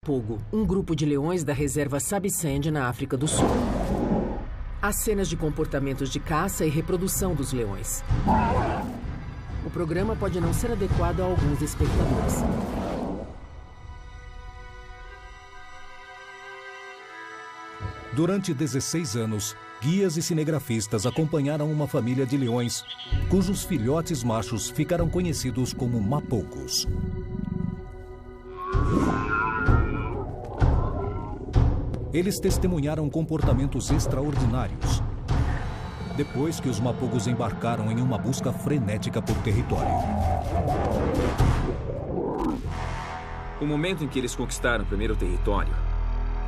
Mapogo, um grupo de leões da reserva Sabisand na África do Sul. Há cenas de comportamentos de caça e reprodução dos leões. O programa pode não ser adequado a alguns espectadores. Durante 16 anos, guias e cinegrafistas acompanharam uma família de leões, cujos filhotes machos ficaram conhecidos como mapogos. Eles testemunharam comportamentos extraordinários, depois que os mapogos embarcaram em uma busca frenética por território. O momento em que eles conquistaram o primeiro território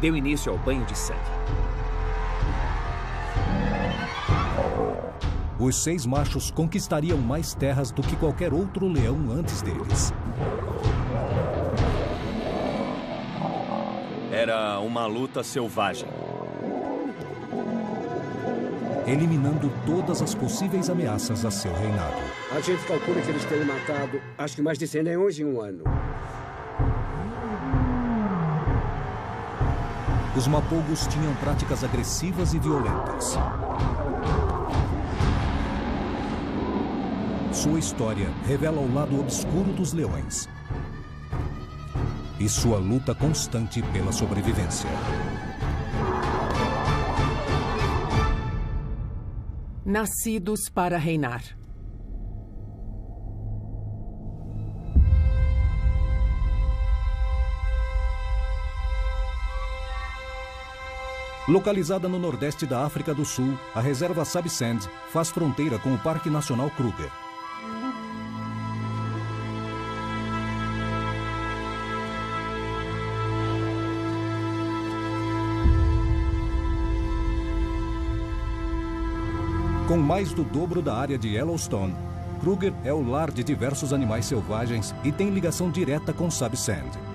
deu início ao banho de sangue. Os 6 machos conquistariam mais terras do que qualquer outro leão antes deles. Era uma luta selvagem. Eliminando todas as possíveis ameaças a seu reinado. A gente calcula que eles tenham matado, acho que mais de 100 leões em um ano. Os mapogos tinham práticas agressivas e violentas. Sua história revela o lado obscuro dos leões e sua luta constante pela sobrevivência. Nascidos para reinar. Localizada no nordeste da África do Sul, a reserva Sabisand faz fronteira com o Parque Nacional Kruger. Com mais do dobro da área de Yellowstone, Kruger é o lar de diversos animais selvagens e tem ligação direta com Sabisand.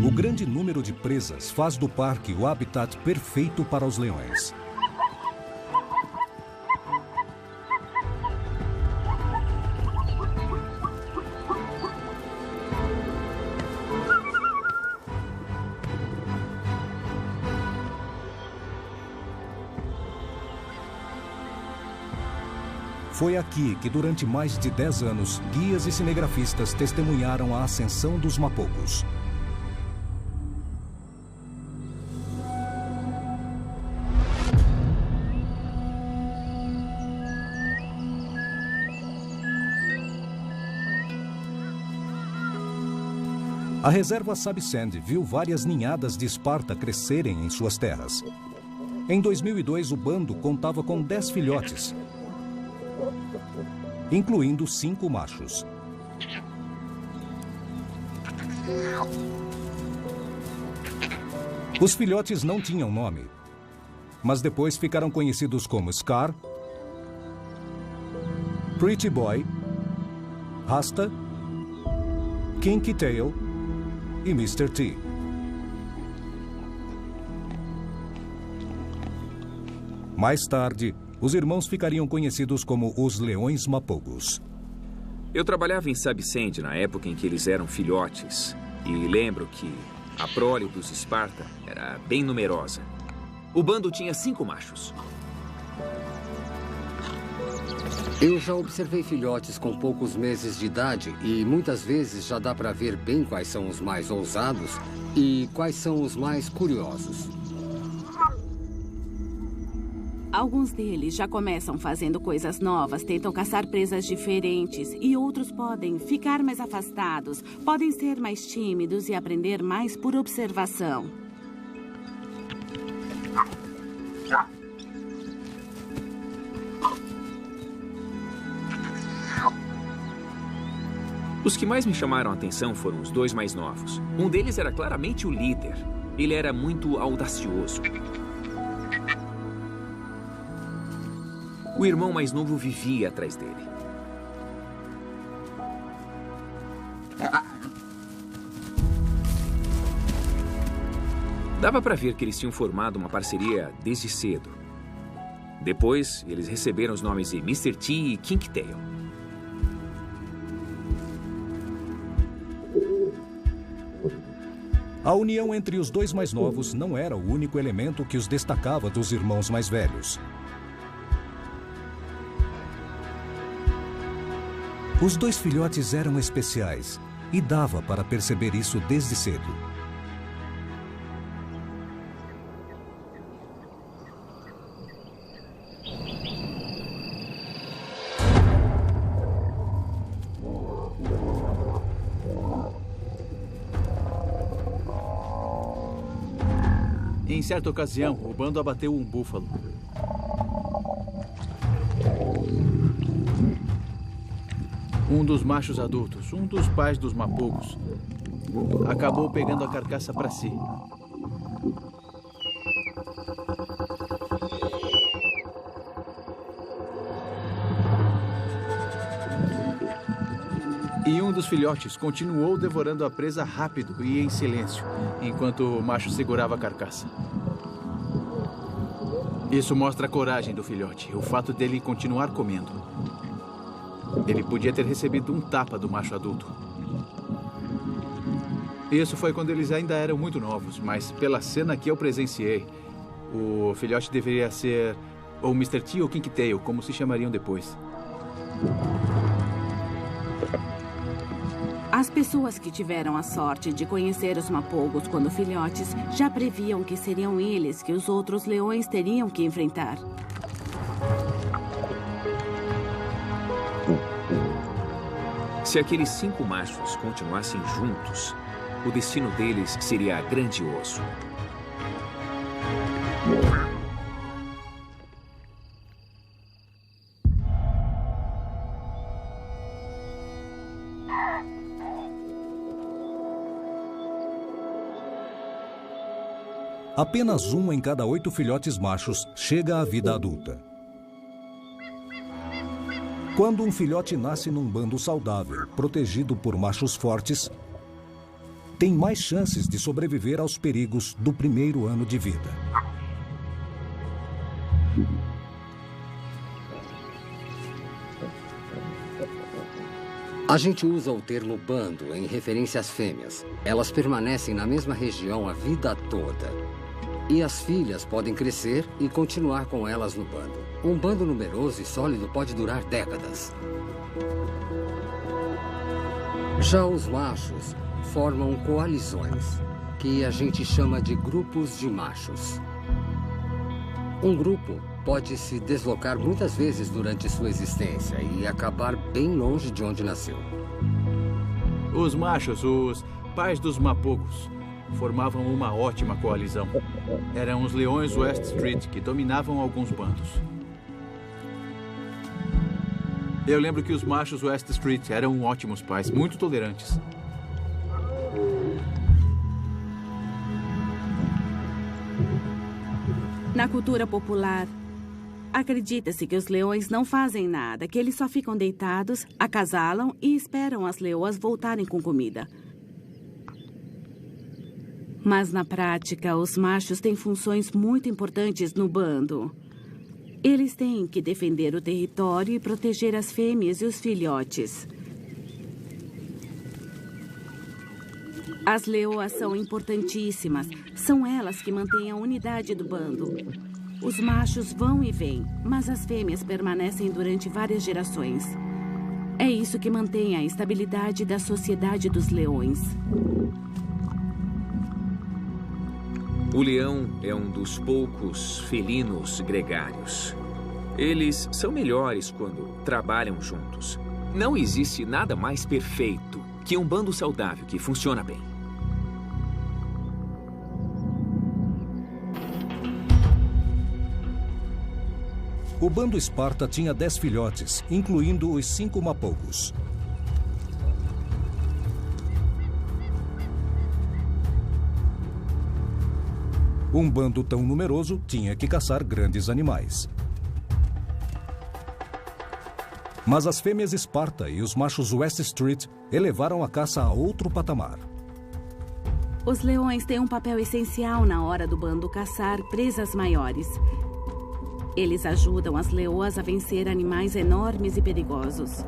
O grande número de presas faz do parque o habitat perfeito para os leões. Foi aqui que, durante mais de 10 anos, guias e cinegrafistas testemunharam a ascensão dos mapogos. A reserva Sabisand viu várias ninhadas de Esparta crescerem em suas terras. Em 2002, o bando contava com 10 filhotes, incluindo 5 machos. Os filhotes não tinham nome, mas depois ficaram conhecidos como Scar, Pretty Boy, Rasta, Kinky Tail e Mr. T. Mais tarde, os irmãos ficariam conhecidos como os Leões Mapogos. Eu trabalhava em Sabisand na época em que eles eram filhotes. E lembro que a prole dos Esparta era bem numerosa. O bando tinha 5 machos. Eu já observei filhotes com poucos meses de idade e muitas vezes já dá para ver bem quais são os mais ousados e quais são os mais curiosos. Alguns deles já começam fazendo coisas novas, tentam caçar presas diferentes e outros podem ficar mais afastados, podem ser mais tímidos e aprender mais por observação. Os que mais me chamaram a atenção foram os 2 mais novos. Um deles era claramente o líder. Ele era muito audacioso. O irmão mais novo vivia atrás dele. Dava para ver que eles tinham formado uma parceria desde cedo. Depois, eles receberam os nomes de Mr. T e Kinktail. A união entre os dois mais novos não era o único elemento que os destacava dos irmãos mais velhos. Os dois filhotes eram especiais e dava para perceber isso desde cedo. Em certa ocasião, o bando abateu um búfalo. Um dos machos adultos, um dos pais dos mapogos, acabou pegando a carcaça para si. E um dos filhotes continuou devorando a presa rápido e em silêncio, enquanto o macho segurava a carcaça. Isso mostra a coragem do filhote, o fato dele continuar comendo. Ele podia ter recebido um tapa do macho adulto. Isso foi quando eles ainda eram muito novos, mas pela cena que eu presenciei, o filhote deveria ser ou Mr. T ou Kinktail, como se chamariam depois. As pessoas que tiveram a sorte de conhecer os mapogos quando filhotes já previam que seriam eles que os outros leões teriam que enfrentar. Se aqueles 5 machos continuassem juntos, o destino deles seria grandioso. Apenas 1 em cada 8 filhotes machos chega à vida adulta. Quando um filhote nasce num bando saudável, protegido por machos fortes, tem mais chances de sobreviver aos perigos do primeiro ano de vida. A gente usa o termo bando em referência às fêmeas. Elas permanecem na mesma região a vida toda. E as filhas podem crescer e continuar com elas no bando. Um bando numeroso e sólido pode durar décadas. Já os machos formam coalizões, que a gente chama de grupos de machos. Um grupo pode se deslocar muitas vezes durante sua existência e acabar bem longe de onde nasceu. Os machos, os pais dos mapogos, formavam uma ótima coalizão. Eram os leões West Street, que dominavam alguns bandos. Eu lembro que os machos West Street eram ótimos pais, muito tolerantes. Na cultura popular, acredita-se que os leões não fazem nada, que eles só ficam deitados, acasalam e esperam as leoas voltarem com comida. Mas, na prática, os machos têm funções muito importantes no bando. Eles têm que defender o território e proteger as fêmeas e os filhotes. As leoas são importantíssimas. São elas que mantêm a unidade do bando. Os machos vão e vêm, mas as fêmeas permanecem durante várias gerações. É isso que mantém a estabilidade da sociedade dos leões. O leão é um dos poucos felinos gregários. Eles são melhores quando trabalham juntos. Não existe nada mais perfeito que um bando saudável que funciona bem. O bando Esparta tinha 10 filhotes, incluindo os 5 mapogos. Um bando tão numeroso tinha que caçar grandes animais. Mas as fêmeas Esparta e os machos West Street elevaram a caça a outro patamar. Os leões têm um papel essencial na hora do bando caçar presas maiores. Eles ajudam as leoas a vencer animais enormes e perigosos.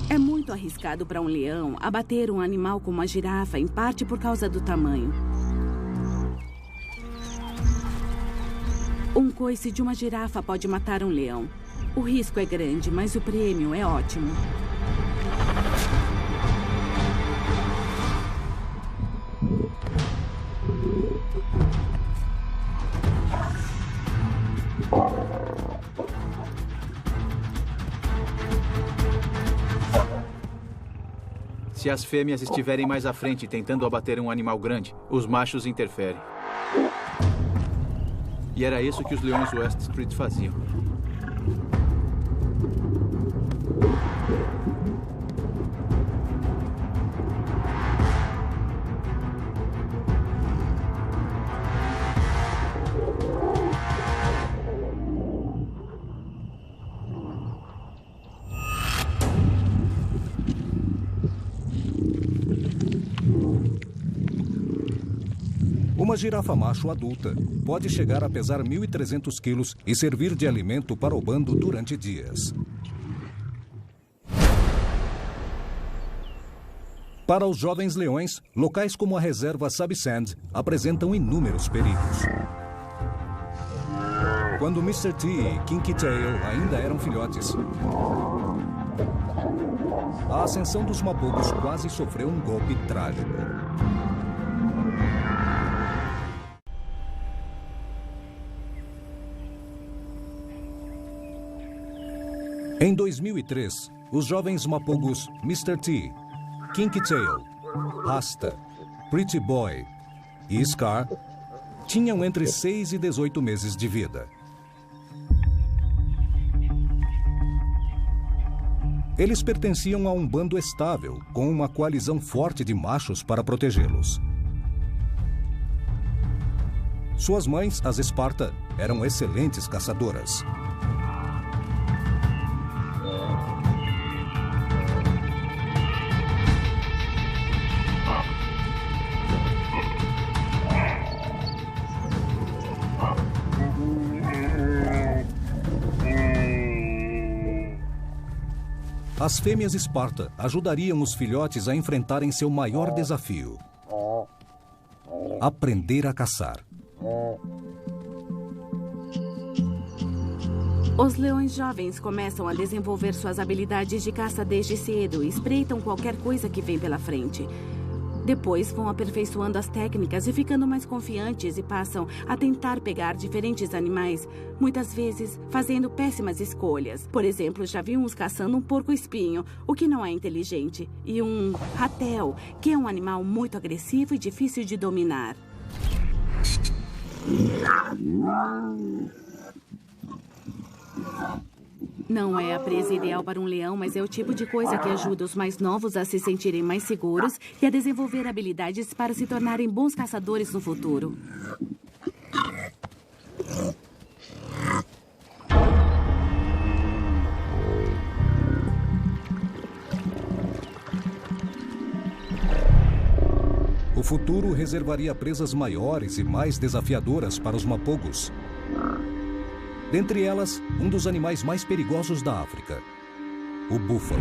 É muito arriscado para um leão abater um animal como a girafa, em parte por causa do tamanho. Um coice de uma girafa pode matar um leão. O risco é grande, mas o prêmio é ótimo. Se as fêmeas estiverem mais à frente tentando abater um animal grande, os machos interferem. E era isso que os leões West Street faziam. Uma girafa macho adulta pode chegar a pesar 1.300 quilos e servir de alimento para o bando durante dias. Para os jovens leões, locais como a reserva Sabisand apresentam inúmeros perigos. Quando Mr. T e Kinky Tail ainda eram filhotes, a ascensão dos mapogos quase sofreu um golpe trágico. Em 2003, os jovens mapogos Mr. T, Kinky Tail, Rasta, Pretty Boy e Scar tinham entre 6 e 18 meses de vida. Eles pertenciam a um bando estável, com uma coalizão forte de machos para protegê-los. Suas mães, as Esparta, eram excelentes caçadoras. As fêmeas Esparta ajudariam os filhotes a enfrentarem seu maior desafio: aprender a caçar. Os leões jovens começam a desenvolver suas habilidades de caça desde cedo e espreitam qualquer coisa que vem pela frente. Depois vão aperfeiçoando as técnicas e ficando mais confiantes e passam a tentar pegar diferentes animais, muitas vezes fazendo péssimas escolhas. Por exemplo, já vi uns caçando um porco-espinho, o que não é inteligente, e um ratel, que é um animal muito agressivo e difícil de dominar. Não é a presa ideal para um leão, mas é o tipo de coisa que ajuda os mais novos a se sentirem mais seguros e a desenvolver habilidades para se tornarem bons caçadores no futuro. O futuro reservaria presas maiores e mais desafiadoras para os mapogos. Dentre elas, um dos animais mais perigosos da África, o búfalo.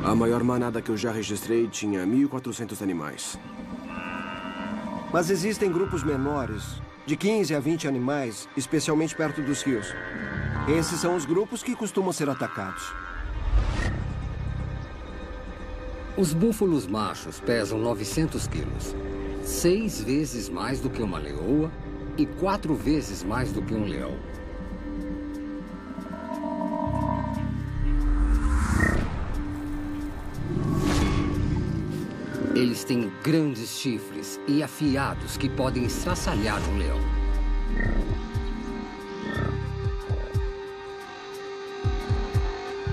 A maior manada que eu já registrei tinha 1.400 animais. Mas existem grupos menores, de 15 a 20 animais, especialmente perto dos rios. Esses são os grupos que costumam ser atacados. Os búfalos machos pesam 900 quilos, 6 vezes mais do que uma leoa e 4 vezes mais do que um leão. Eles têm grandes chifres e afiados que podem estraçalhar um leão.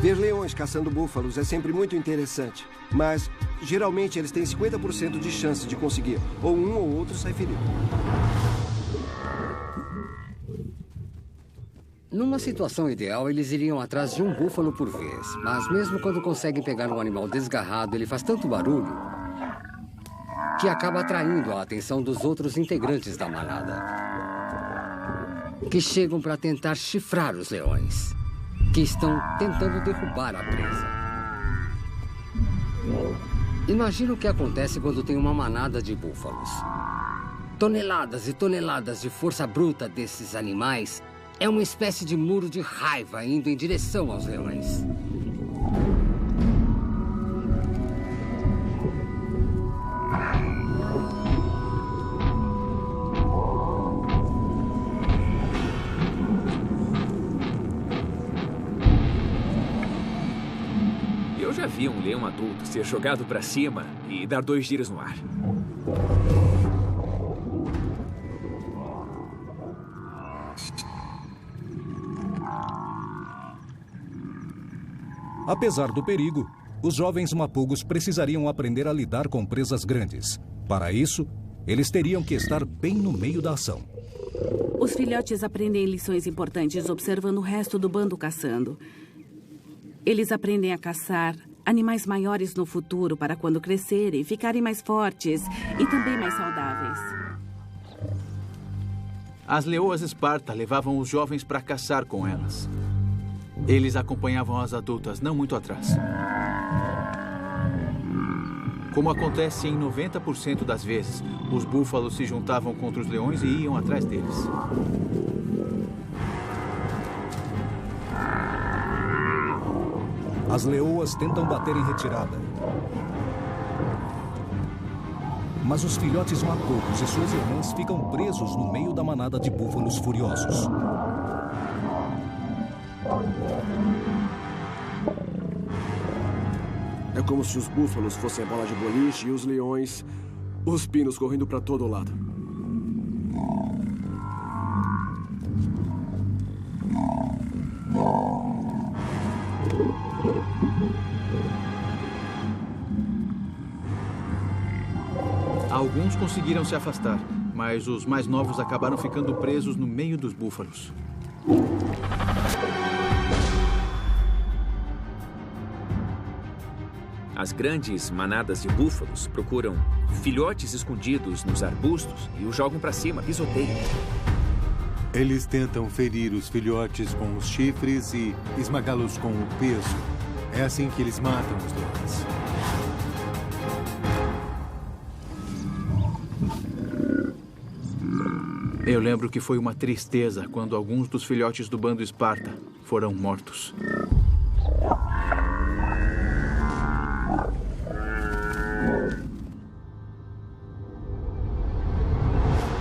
Ver leões caçando búfalos é sempre muito interessante, mas geralmente eles têm 50% de chance de conseguir, ou um ou outro sai ferido. Numa situação ideal, eles iriam atrás de um búfalo por vez, mas mesmo quando conseguem pegar um animal desgarrado, ele faz tanto barulho que acaba atraindo a atenção dos outros integrantes da manada, que chegam para tentar chifrar os leões, que estão tentando derrubar a presa. Imagina o que acontece quando tem uma manada de búfalos. Toneladas e toneladas de força bruta desses animais é uma espécie de muro de raiva indo em direção aos leões. Eu já vi um leão adulto ser jogado para cima e dar 2 giros no ar. Apesar do perigo, os jovens mapogos precisariam aprender a lidar com presas grandes. Para isso, eles teriam que estar bem no meio da ação. Os filhotes aprendem lições importantes observando o resto do bando caçando. Eles aprendem a caçar animais maiores no futuro para quando crescerem, ficarem mais fortes e também mais saudáveis. As leoas Esparta levavam os jovens para caçar com elas. Eles acompanhavam as adultas não muito atrás. Como acontece em 90% das vezes, os búfalos se juntavam contra os leões e iam atrás deles. As leoas tentam bater em retirada. Mas os filhotes mapogos e suas irmãs ficam presos no meio da manada de búfalos furiosos. É como se os búfalos fossem a bola de boliche e os leões, os pinos correndo para todo lado. Alguns conseguiram se afastar, mas os mais novos acabaram ficando presos no meio dos búfalos. As grandes manadas de búfalos procuram filhotes escondidos nos arbustos e os jogam para cima, pisoteiam. Eles tentam ferir os filhotes com os chifres e esmagá-los com o peso. É assim que eles matam os leões. Eu lembro que foi uma tristeza quando alguns dos filhotes do bando Esparta foram mortos.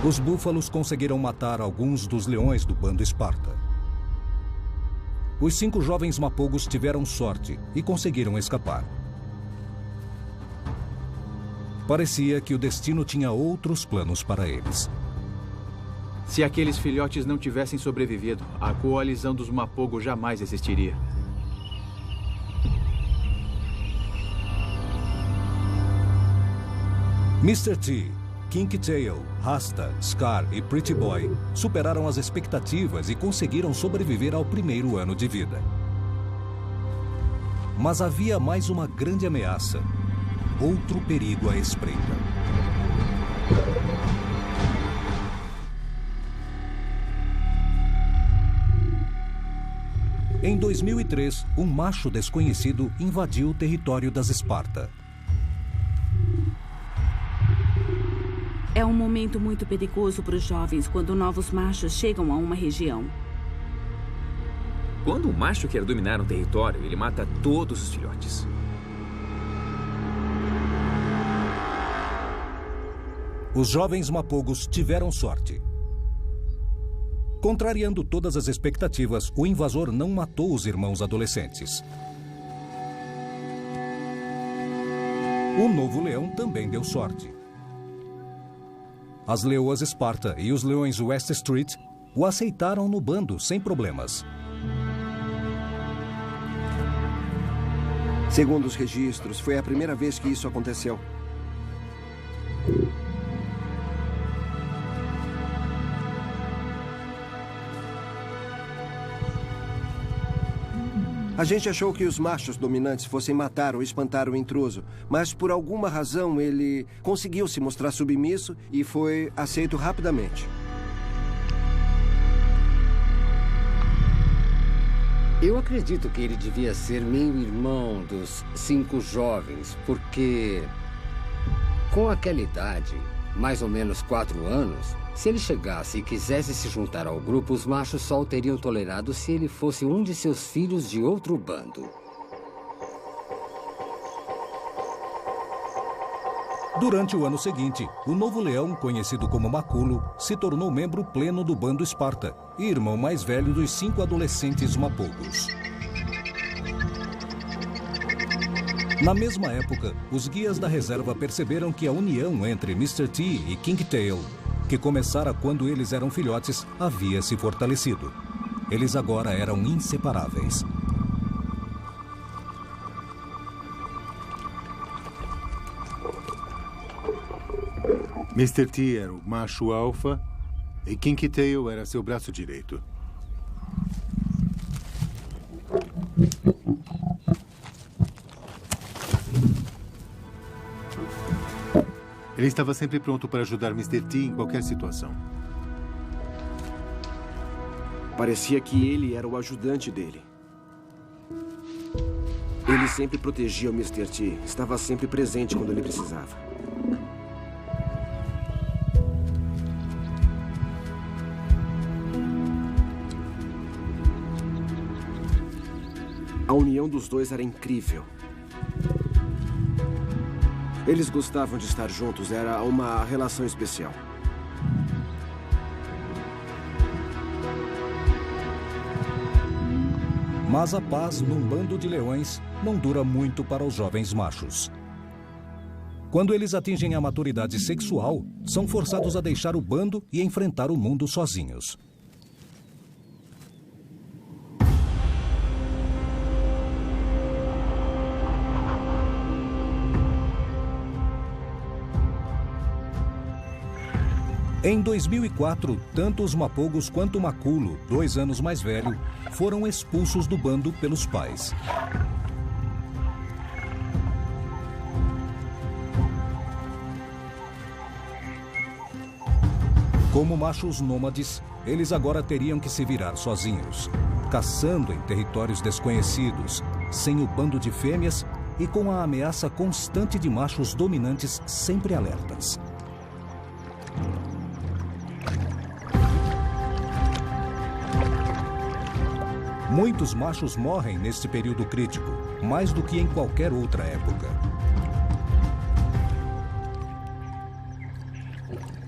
Os búfalos conseguiram matar alguns dos leões do bando Esparta. Os 5 jovens mapogos tiveram sorte e conseguiram escapar. Parecia que o destino tinha outros planos para eles. Se aqueles filhotes não tivessem sobrevivido, a coalizão dos Mapogos jamais existiria. Mr. T, Kinky Tail, Rasta, Scar e Pretty Boy superaram as expectativas e conseguiram sobreviver ao primeiro ano de vida. Mas havia mais uma grande ameaça, outro perigo à espreita. Em 2003, um macho desconhecido invadiu o território das Esparta. É um momento muito perigoso para os jovens quando novos machos chegam a uma região. Quando um macho quer dominar um território, ele mata todos os filhotes. Os jovens mapogos tiveram sorte. Contrariando todas as expectativas, o invasor não matou os irmãos adolescentes. O novo leão também deu sorte. As leoas Esparta e os leões West Street o aceitaram no bando sem problemas. Segundo os registros, foi a primeira vez que isso aconteceu. A gente achou que os machos dominantes fossem matar ou espantar o intruso, mas por alguma razão ele conseguiu se mostrar submisso e foi aceito rapidamente. Eu acredito que ele devia ser meio-irmão dos 5 jovens, porque com aquela idade, mais ou menos 4 anos, se ele chegasse e quisesse se juntar ao grupo, os machos só o teriam tolerado se ele fosse um de seus filhos de outro bando. Durante o ano seguinte, o novo leão, conhecido como Maculo, se tornou membro pleno do bando Esparta e irmão mais velho dos 5 adolescentes mapogos. Na mesma época, os guias da reserva perceberam que a união entre Mr. T e King Tail, que começara quando eles eram filhotes, havia se fortalecido. Eles agora eram inseparáveis. Mr. T era o macho alfa e King Tail era seu braço direito. Ele estava sempre pronto para ajudar Mr. T em qualquer situação. Parecia que ele era o ajudante dele. Ele sempre protegia o Mr. T. Estava sempre presente quando ele precisava. A união dos dois era incrível. Eles gostavam de estar juntos, era uma relação especial. Mas a paz num bando de leões não dura muito para os jovens machos. Quando eles atingem a maturidade sexual, são forçados a deixar o bando e enfrentar o mundo sozinhos. Em 2004, tanto os mapogos quanto o Maculo, 2 anos mais velho, foram expulsos do bando pelos pais. Como machos nômades, eles agora teriam que se virar sozinhos, caçando em territórios desconhecidos, sem o bando de fêmeas e com a ameaça constante de machos dominantes sempre alertas. Muitos machos morrem neste período crítico, mais do que em qualquer outra época.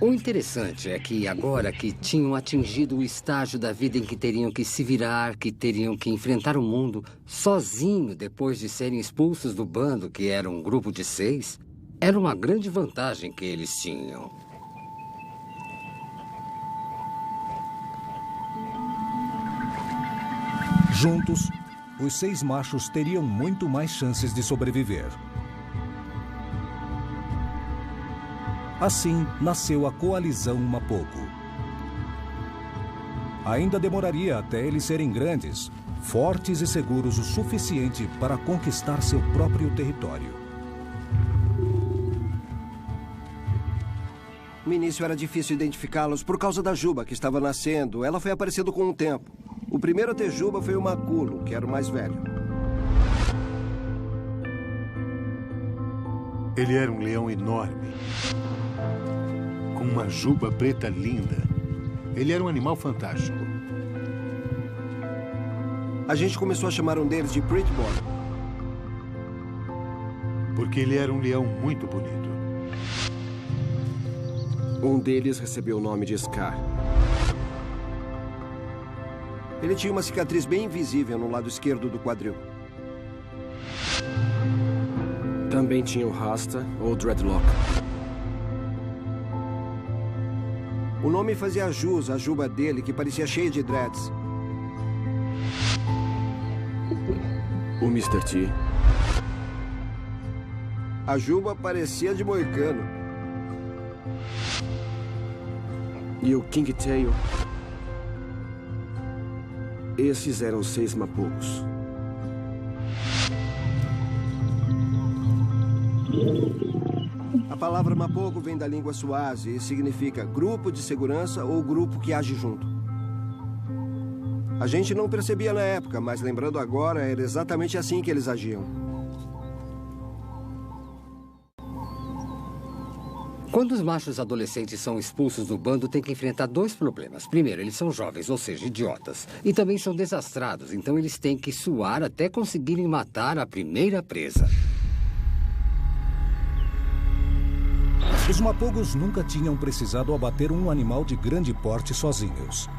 O interessante é que agora que tinham atingido o estágio da vida em que teriam que se virar, que teriam que enfrentar o mundo sozinho depois de serem expulsos do bando, que era um grupo de 6, era uma grande vantagem que eles tinham. Juntos, os 6 machos teriam muito mais chances de sobreviver. Assim, nasceu a Coalizão Mapogo. Ainda demoraria até eles serem grandes, fortes e seguros o suficiente para conquistar seu próprio território. No início era difícil identificá-los por causa da juba que estava nascendo. Ela foi aparecendo com o tempo. O primeiro a ter juba foi o Maculo, que era o mais velho. Ele era um leão enorme, com uma juba preta linda. Ele era um animal fantástico. A gente começou a chamar um deles de Pretty Boy, porque ele era um leão muito bonito. Um deles recebeu o nome de Scar. Ele tinha uma cicatriz bem invisível no lado esquerdo do quadril. Também tinha o Rasta ou Dreadlock. O nome fazia jus à juba dele, que parecia cheia de dreads. O Mr. T A juba parecia de moicano. E o King Tail? Esses eram 6 mapogos. A palavra mapogo vem da língua Swazi e significa grupo de segurança ou grupo que age junto. A gente não percebia na época, mas lembrando agora, era exatamente assim que eles agiam. Quando os machos adolescentes são expulsos do bando, tem que enfrentar 2 problemas. Primeiro, eles são jovens, ou seja, idiotas. E também são desastrados, então eles têm que suar até conseguirem matar a primeira presa. Os mapogos nunca tinham precisado abater um animal de grande porte sozinhos.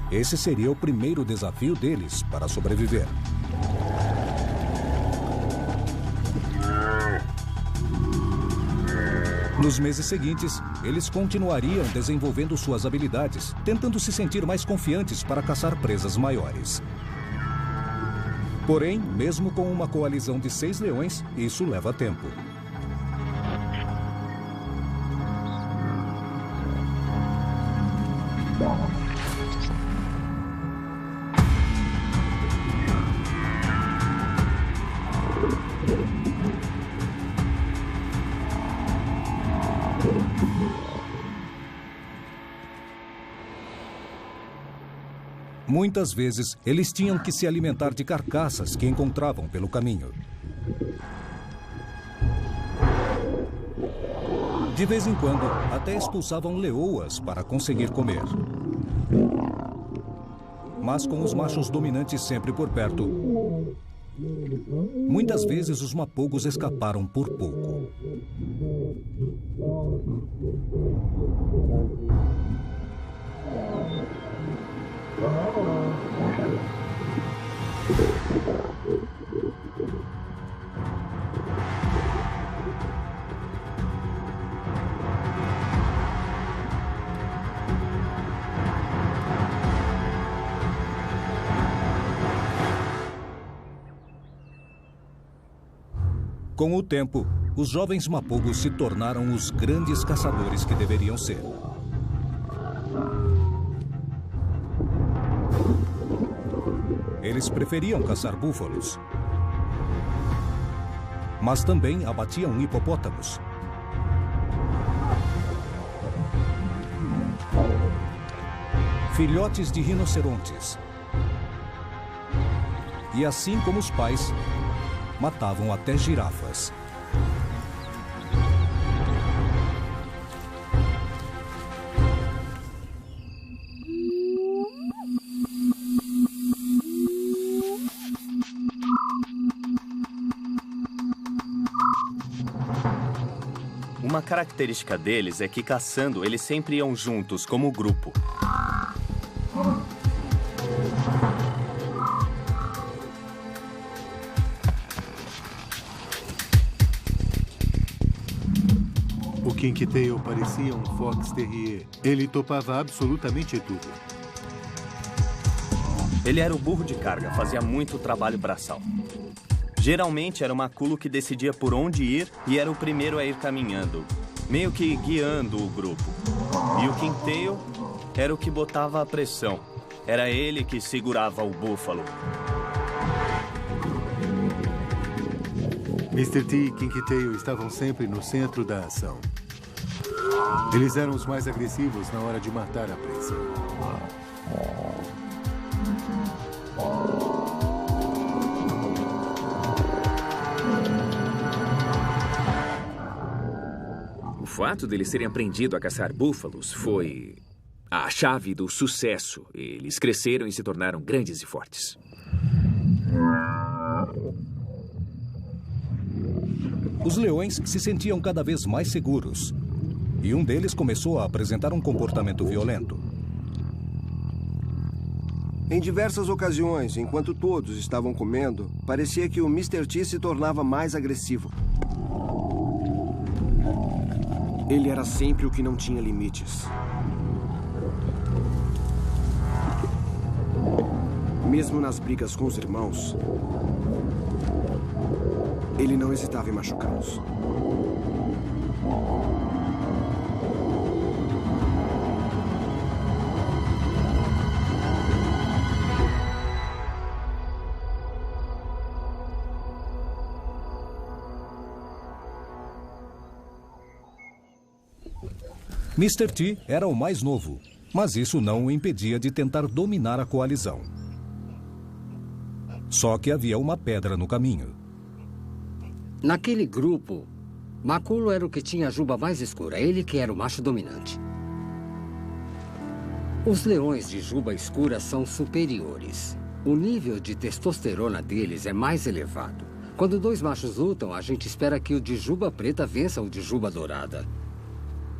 Esse seria o primeiro desafio deles para sobreviver. Nos meses seguintes, eles continuariam desenvolvendo suas habilidades, tentando se sentir mais confiantes para caçar presas maiores. Porém, mesmo com uma coalizão de 6 leões, isso leva tempo. Muitas vezes, eles tinham que se alimentar de carcaças que encontravam pelo caminho. De vez em quando, até expulsavam leoas para conseguir comer. Mas com os machos dominantes sempre por perto, muitas vezes os mapogos escaparam por pouco. Com o tempo, os jovens mapogos se tornaram os grandes caçadores que deveriam ser. Eles preferiam caçar búfalos, mas também abatiam hipopótamos, filhotes de rinocerontes, e assim como os pais, matavam até girafas. Uma característica deles é que, caçando, eles sempre iam juntos, como grupo. O King Tail parecia um Fox Terrier. Ele topava absolutamente tudo. Ele era o burro de carga, fazia muito trabalho braçal. Geralmente era o maculo que decidia por onde ir e era o primeiro a ir caminhando, meio que guiando o grupo. E o King Tail era o que botava a pressão. Era ele que segurava o búfalo. Mr. T e King Tail estavam sempre no centro da ação. Eles eram os mais agressivos na hora de matar a presa. O fato deles terem aprendido a caçar búfalos foi a chave do sucesso. Eles cresceram e se tornaram grandes e fortes. Os leões se sentiam cada vez mais seguros. E um deles começou a apresentar um comportamento violento. Em diversas ocasiões, enquanto todos estavam comendo, parecia que o Mr. T se tornava mais agressivo. Ele era sempre o que não tinha limites. Mesmo nas brigas com os irmãos, ele não hesitava em machucá-los. Mr. T era o mais novo, mas isso não o impedia de tentar dominar a coalizão. Só que havia uma pedra no caminho. Naquele grupo, Maculo era o que tinha a juba mais escura, ele que era o macho dominante. Os leões de juba escura são superiores. O nível de testosterona deles é mais elevado. Quando dois machos lutam, a gente espera que o de juba preta vença o de juba dourada.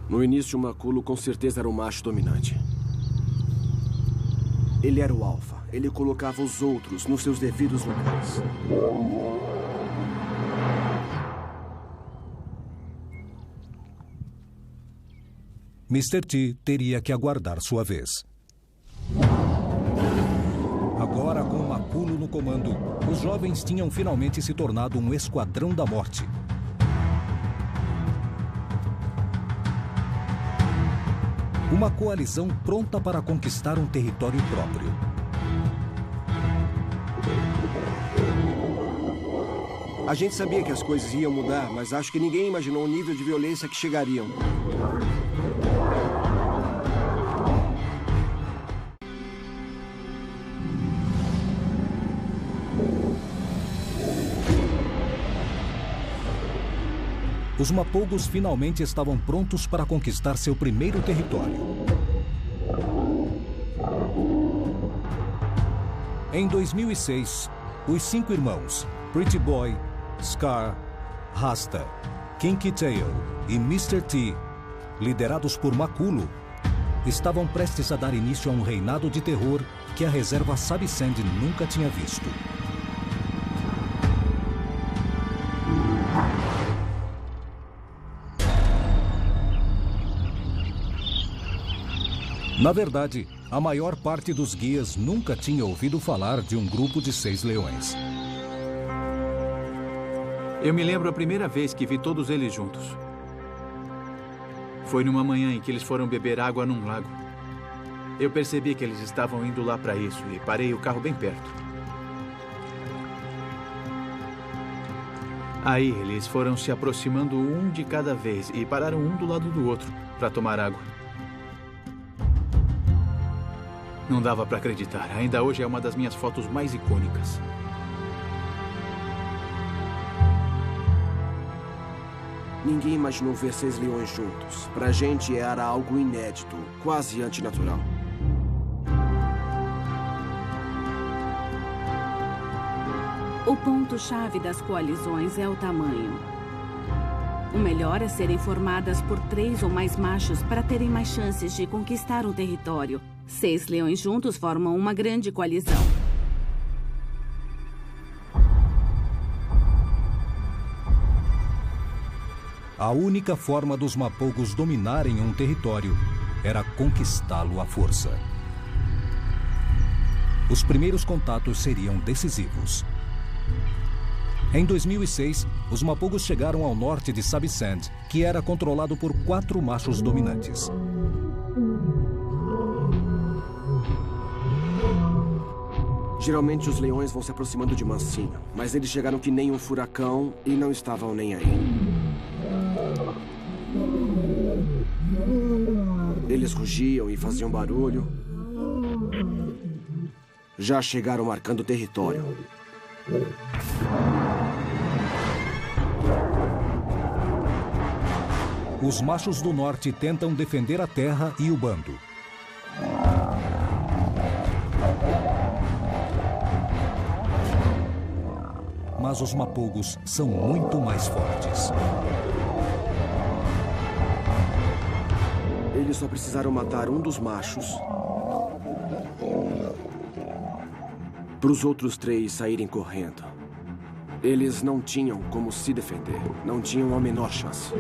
No início, o Maculo com certeza era o macho dominante. Ele era o alfa. Ele colocava os outros nos seus devidos lugares. Mr. T teria que aguardar sua vez. Agora, com o Maculo no comando, os jovens tinham finalmente se tornado um esquadrão da morte. Uma coalizão pronta para conquistar um território próprio. A gente sabia que as coisas iam mudar, mas acho que ninguém imaginou o nível de violência que chegariam. Os Mapogos finalmente estavam prontos para conquistar seu primeiro território. Em 2006, os 5 irmãos, Pretty Boy, Scar, Rasta, Kinky Tail e Mr. T, liderados por Maculo, estavam prestes a dar início a um reinado de terror que a reserva Sabisand nunca tinha visto. Na verdade, a maior parte dos guias nunca tinha ouvido falar de um grupo de 6 leões. Eu me lembro a primeira vez que vi todos eles juntos. Foi numa manhã em que eles foram beber água num lago. Eu percebi que eles estavam indo lá para isso e parei o carro bem perto. Aí eles foram se aproximando um de cada vez e pararam um do lado do outro para tomar água. Não dava para acreditar. Ainda hoje é uma das minhas fotos mais icônicas. Ninguém imaginou ver 6 leões juntos. Pra gente era algo inédito, quase antinatural. O ponto-chave das coalizões é o tamanho. O melhor é serem formadas por 3 ou mais machos para terem mais chances de conquistar um território. 6 leões juntos formam uma grande coalizão. A única forma dos Mapogos dominarem um território era conquistá-lo à força. Os primeiros contatos seriam decisivos. Em 2006, os Mapogos chegaram ao norte de Sabisand, que era controlado por 4 machos dominantes. Geralmente os leões vão se aproximando de mansinho, mas eles chegaram que nem um furacão e não estavam nem aí. Eles rugiam e faziam barulho. Já chegaram marcando território. Os machos do norte tentam defender a terra e o bando. Mas os Mapogos são muito mais fortes. Eles só precisaram matar um dos machos para os outros 3 saírem correndo. Eles não tinham como se defender. Não tinham a menor chance.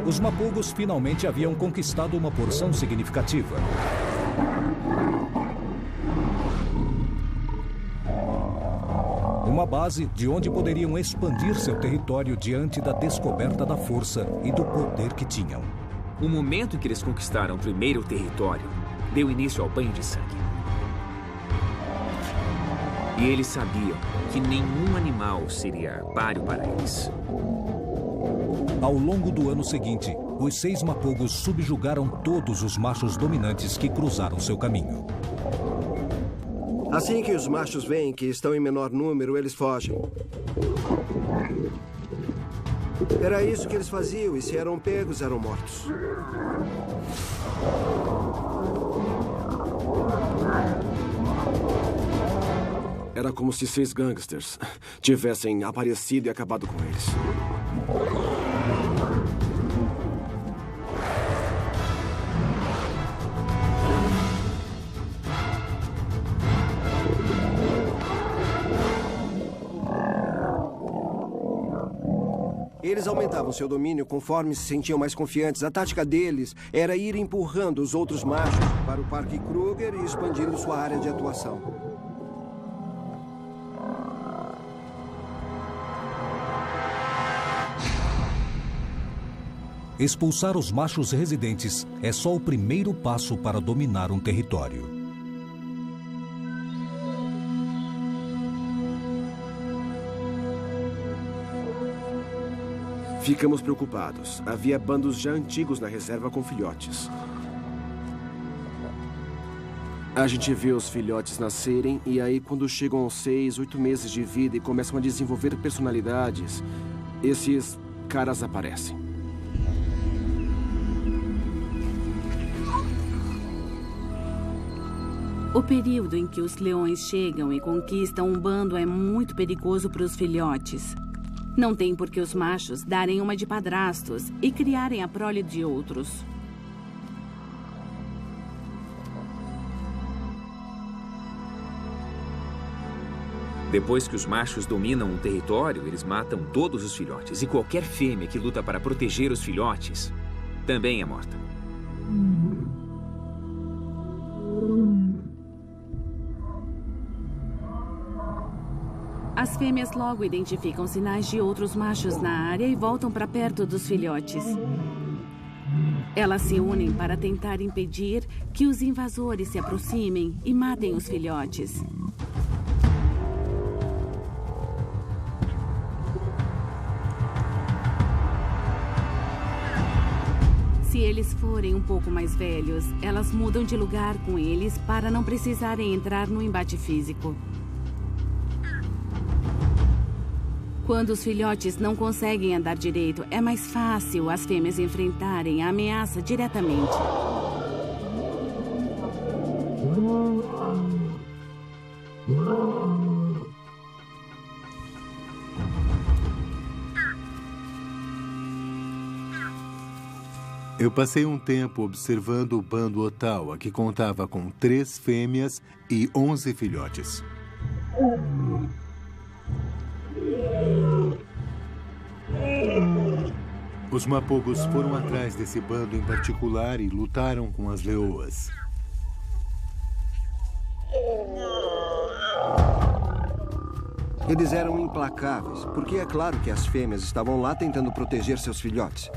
Os Mapogos finalmente haviam conquistado uma porção significativa. O uma base de onde poderiam expandir seu território diante da descoberta da força e do poder que tinham. O momento em que eles conquistaram o primeiro território deu início ao banho de sangue. E eles sabiam que nenhum animal seria páreo para eles. Ao longo do ano seguinte, os 6 mapogos subjugaram todos os machos dominantes que cruzaram seu caminho. Assim que os machos veem que estão em menor número, eles fogem. Era isso que eles faziam, e se eram pegos, eram mortos. Era como se 6 gangsters tivessem aparecido e acabado com eles. Eles aumentavam seu domínio conforme se sentiam mais confiantes. A tática deles era ir empurrando os outros machos para o Parque Kruger e expandindo sua área de atuação. Expulsar os machos residentes é só o primeiro passo para dominar um território. Ficamos preocupados. Havia bandos já antigos na reserva com filhotes. A gente vê os filhotes nascerem e aí quando chegam aos 6, 8 meses de vida e começam a desenvolver personalidades, esses caras aparecem. O período em que os leões chegam e conquistam um bando é muito perigoso para os filhotes. Não tem por que os machos darem uma de padrastos e criarem a prole de outros. Depois que os machos dominam um território, eles matam todos os filhotes. E qualquer fêmea que luta para proteger os filhotes também é morta. As fêmeas logo identificam sinais de outros machos na área e voltam para perto dos filhotes. Elas se unem para tentar impedir que os invasores se aproximem e matem os filhotes. Se eles forem um pouco mais velhos, elas mudam de lugar com eles para não precisarem entrar no embate físico. Quando os filhotes não conseguem andar direito, é mais fácil as fêmeas enfrentarem a ameaça diretamente. Eu passei um tempo observando o bando Ottawa, que contava com 3 fêmeas e 11 filhotes. Os mapogos foram atrás desse bando em particular e lutaram com as leoas. Eles eram implacáveis, porque é claro que as fêmeas estavam lá tentando proteger seus filhotes.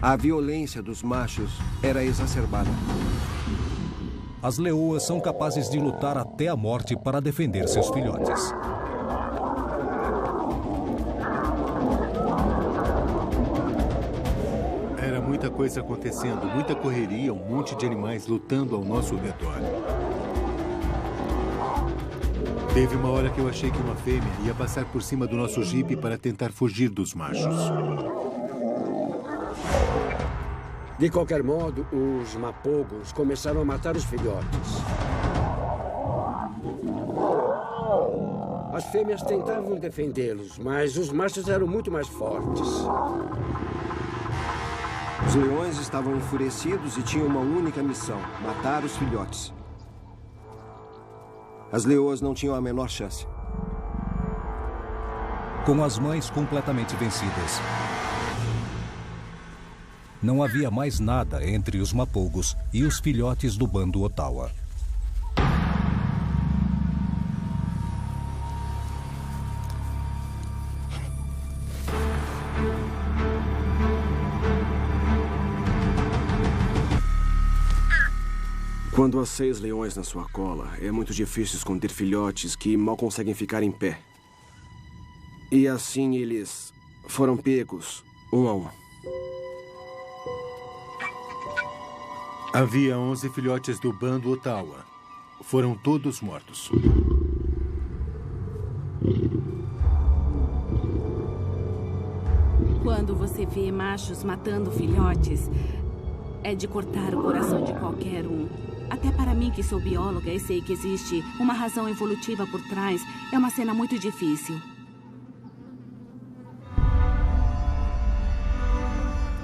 A violência dos machos era exacerbada. As leoas são capazes de lutar até a morte para defender seus filhotes. Era muita coisa acontecendo, muita correria, um monte de animais lutando ao nosso redor. Teve uma hora que eu achei que uma fêmea ia passar por cima do nosso jipe para tentar fugir dos machos. De qualquer modo, os mapogos começaram a matar os filhotes. As fêmeas tentavam defendê-los, mas os machos eram muito mais fortes. Os leões estavam enfurecidos e tinham uma única missão: matar os filhotes. As leoas não tinham a menor chance. Com as mães completamente vencidas, não havia mais nada entre os mapogos e os filhotes do bando Ottawa. Quando há 6 leões na sua cola, é muito difícil esconder filhotes que mal conseguem ficar em pé. E assim eles foram pegos, um a um. Havia 11 filhotes do bando Ottawa. Foram todos mortos. Quando você vê machos matando filhotes, é de cortar o coração de qualquer um. Até para mim, que sou bióloga e sei que existe uma razão evolutiva por trás, é uma cena muito difícil.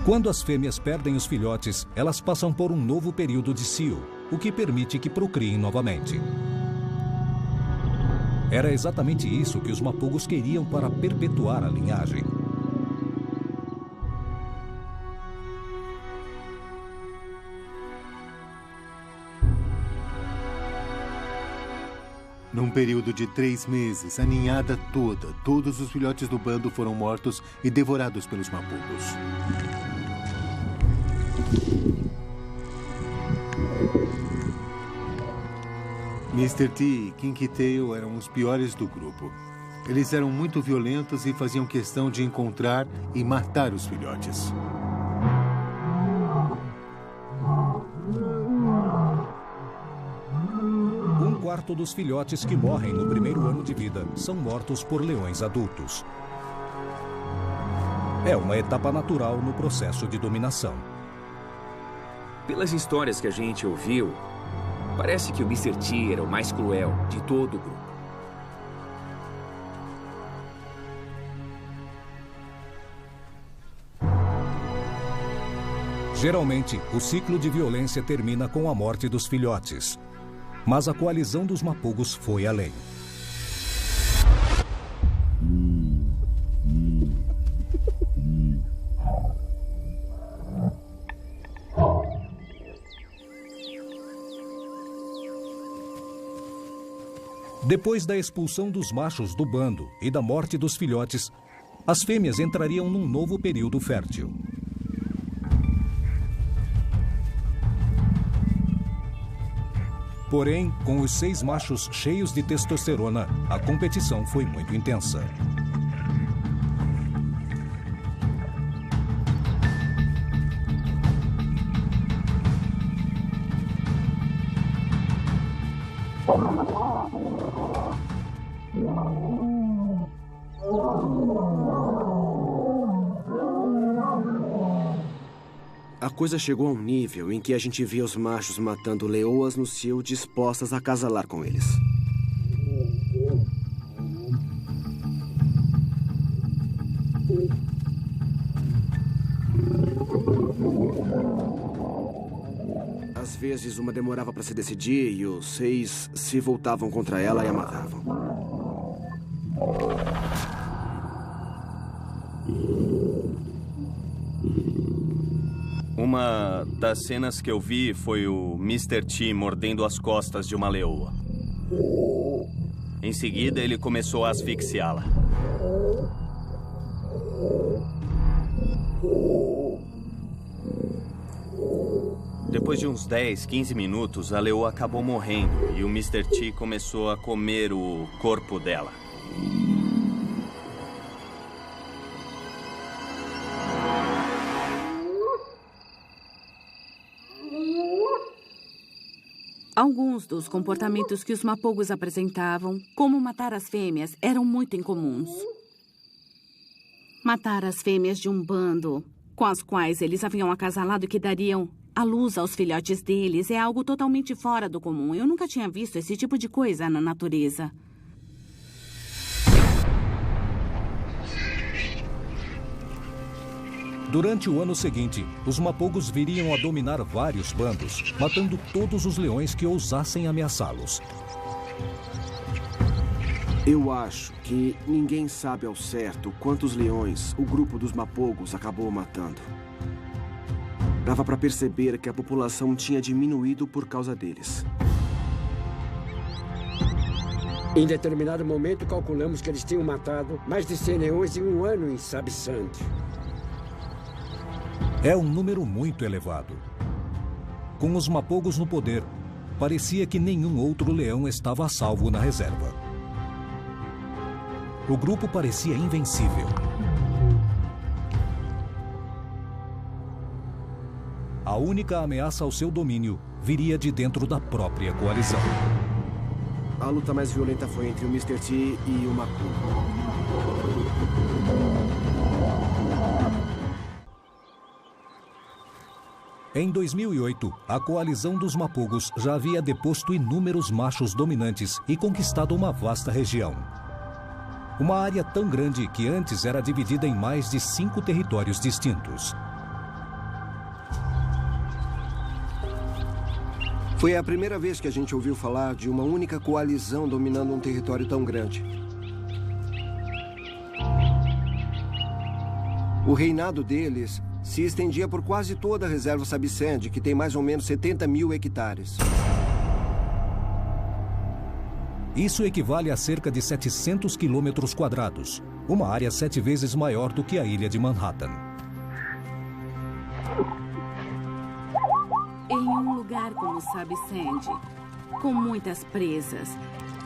Quando as fêmeas perdem os filhotes, elas passam por um novo período de cio, o que permite que procriem novamente. Era exatamente isso que os mapogos queriam para perpetuar a linhagem. Num período de 3 meses, a ninhada toda, todos os filhotes do bando foram mortos e devorados pelos mapogos. Mr. T e Kinky Tail eram os piores do grupo. Eles eram muito violentos e faziam questão de encontrar e matar os filhotes. Um quarto dos filhotes que morrem no primeiro ano de vida são mortos por leões adultos. É uma etapa natural no processo de dominação. Pelas histórias que a gente ouviu, parece que o Mr. T era o mais cruel de todo o grupo. Geralmente, o ciclo de violência termina com a morte dos filhotes. Mas a coalizão dos mapogos foi além. Depois da expulsão dos machos do bando e da morte dos filhotes, as fêmeas entrariam num novo período fértil. Porém, com os 6 machos cheios de testosterona, a competição foi muito intensa. A coisa chegou a um nível em que a gente via os machos matando leoas no cio dispostas a acasalar com eles. Às vezes uma demorava para se decidir e os 6 se voltavam contra ela e a matavam. Uma das cenas que eu vi foi o Mr. T mordendo as costas de uma leoa. Em seguida, ele começou a asfixiá-la. Depois de uns 10, 15 minutos, a leoa acabou morrendo e o Mr. T começou a comer o corpo dela. Alguns dos comportamentos que os mapogos apresentavam, como matar as fêmeas, eram muito incomuns. Matar as fêmeas de um bando com as quais eles haviam acasalado que dariam a luz aos filhotes deles é algo totalmente fora do comum. Eu nunca tinha visto esse tipo de coisa na natureza. Durante o ano seguinte, os mapogos viriam a dominar vários bandos, matando todos os leões que ousassem ameaçá-los. Eu acho que ninguém sabe ao certo quantos leões o grupo dos mapogos acabou matando. Dava para perceber que a população tinha diminuído por causa deles. Em determinado momento, calculamos que eles tinham matado mais de 100 leões em um ano em Sabisand. É um número muito elevado. Com os Mapogos no poder, parecia que nenhum outro leão estava a salvo na reserva. O grupo parecia invencível. A única ameaça ao seu domínio viria de dentro da própria coalizão. A luta mais violenta foi entre o Mr. T e o Maculo. Em 2008, a coalizão dos Mapogos já havia deposto inúmeros machos dominantes e conquistado uma vasta região. Uma área tão grande que antes era dividida em mais de 5 territórios distintos. Foi a primeira vez que a gente ouviu falar de uma única coalizão dominando um território tão grande. O reinado deles se estendia por quase toda a reserva Sabisand, que tem mais ou menos 70 mil hectares. Isso equivale a cerca de 700 quilômetros quadrados, uma área 7 vezes maior do que a ilha de Manhattan. Em um lugar como Sabisand, com muitas presas,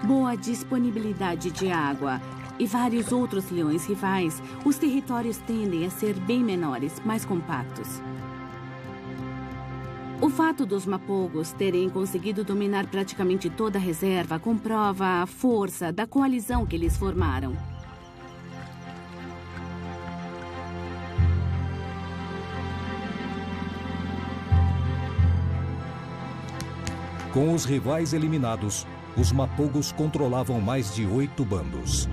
boa disponibilidade de água e vários outros leões rivais, os territórios tendem a ser bem menores, mais compactos. O fato dos Mapogos terem conseguido dominar praticamente toda a reserva comprova a força da coalizão que eles formaram. Com os rivais eliminados, os Mapogos controlavam mais de 8 bandos.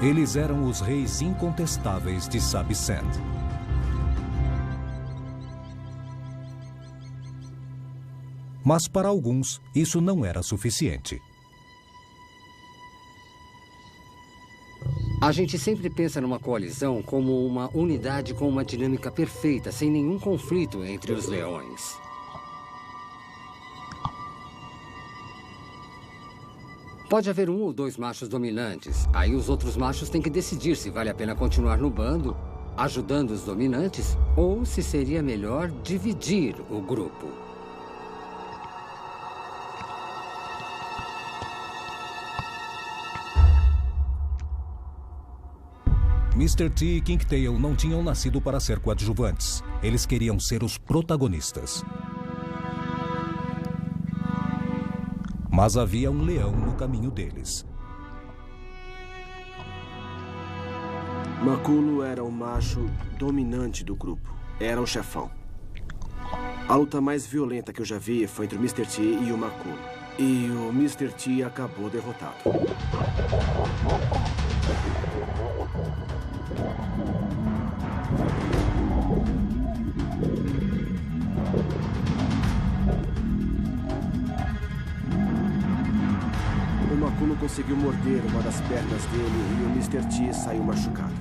Eles eram os reis incontestáveis de Sabisand. Mas para alguns, isso não era suficiente. A gente sempre pensa numa coalizão como uma unidade com uma dinâmica perfeita, sem nenhum conflito entre os leões. Pode haver 1 ou 2 machos dominantes. Aí os outros machos têm que decidir se vale a pena continuar no bando, ajudando os dominantes, ou se seria melhor dividir o grupo. Mr. T e Kingtail não tinham nascido para ser coadjuvantes. Eles queriam ser os protagonistas. Mas havia um leão no caminho deles. Maculo era o macho dominante do grupo. Era o chefão. A luta mais violenta que eu já vi foi entre o Mr. T e o Maculo. E o Mr. T acabou derrotado. O Maculo conseguiu morder uma das pernas dele e o Mr. T saiu machucado.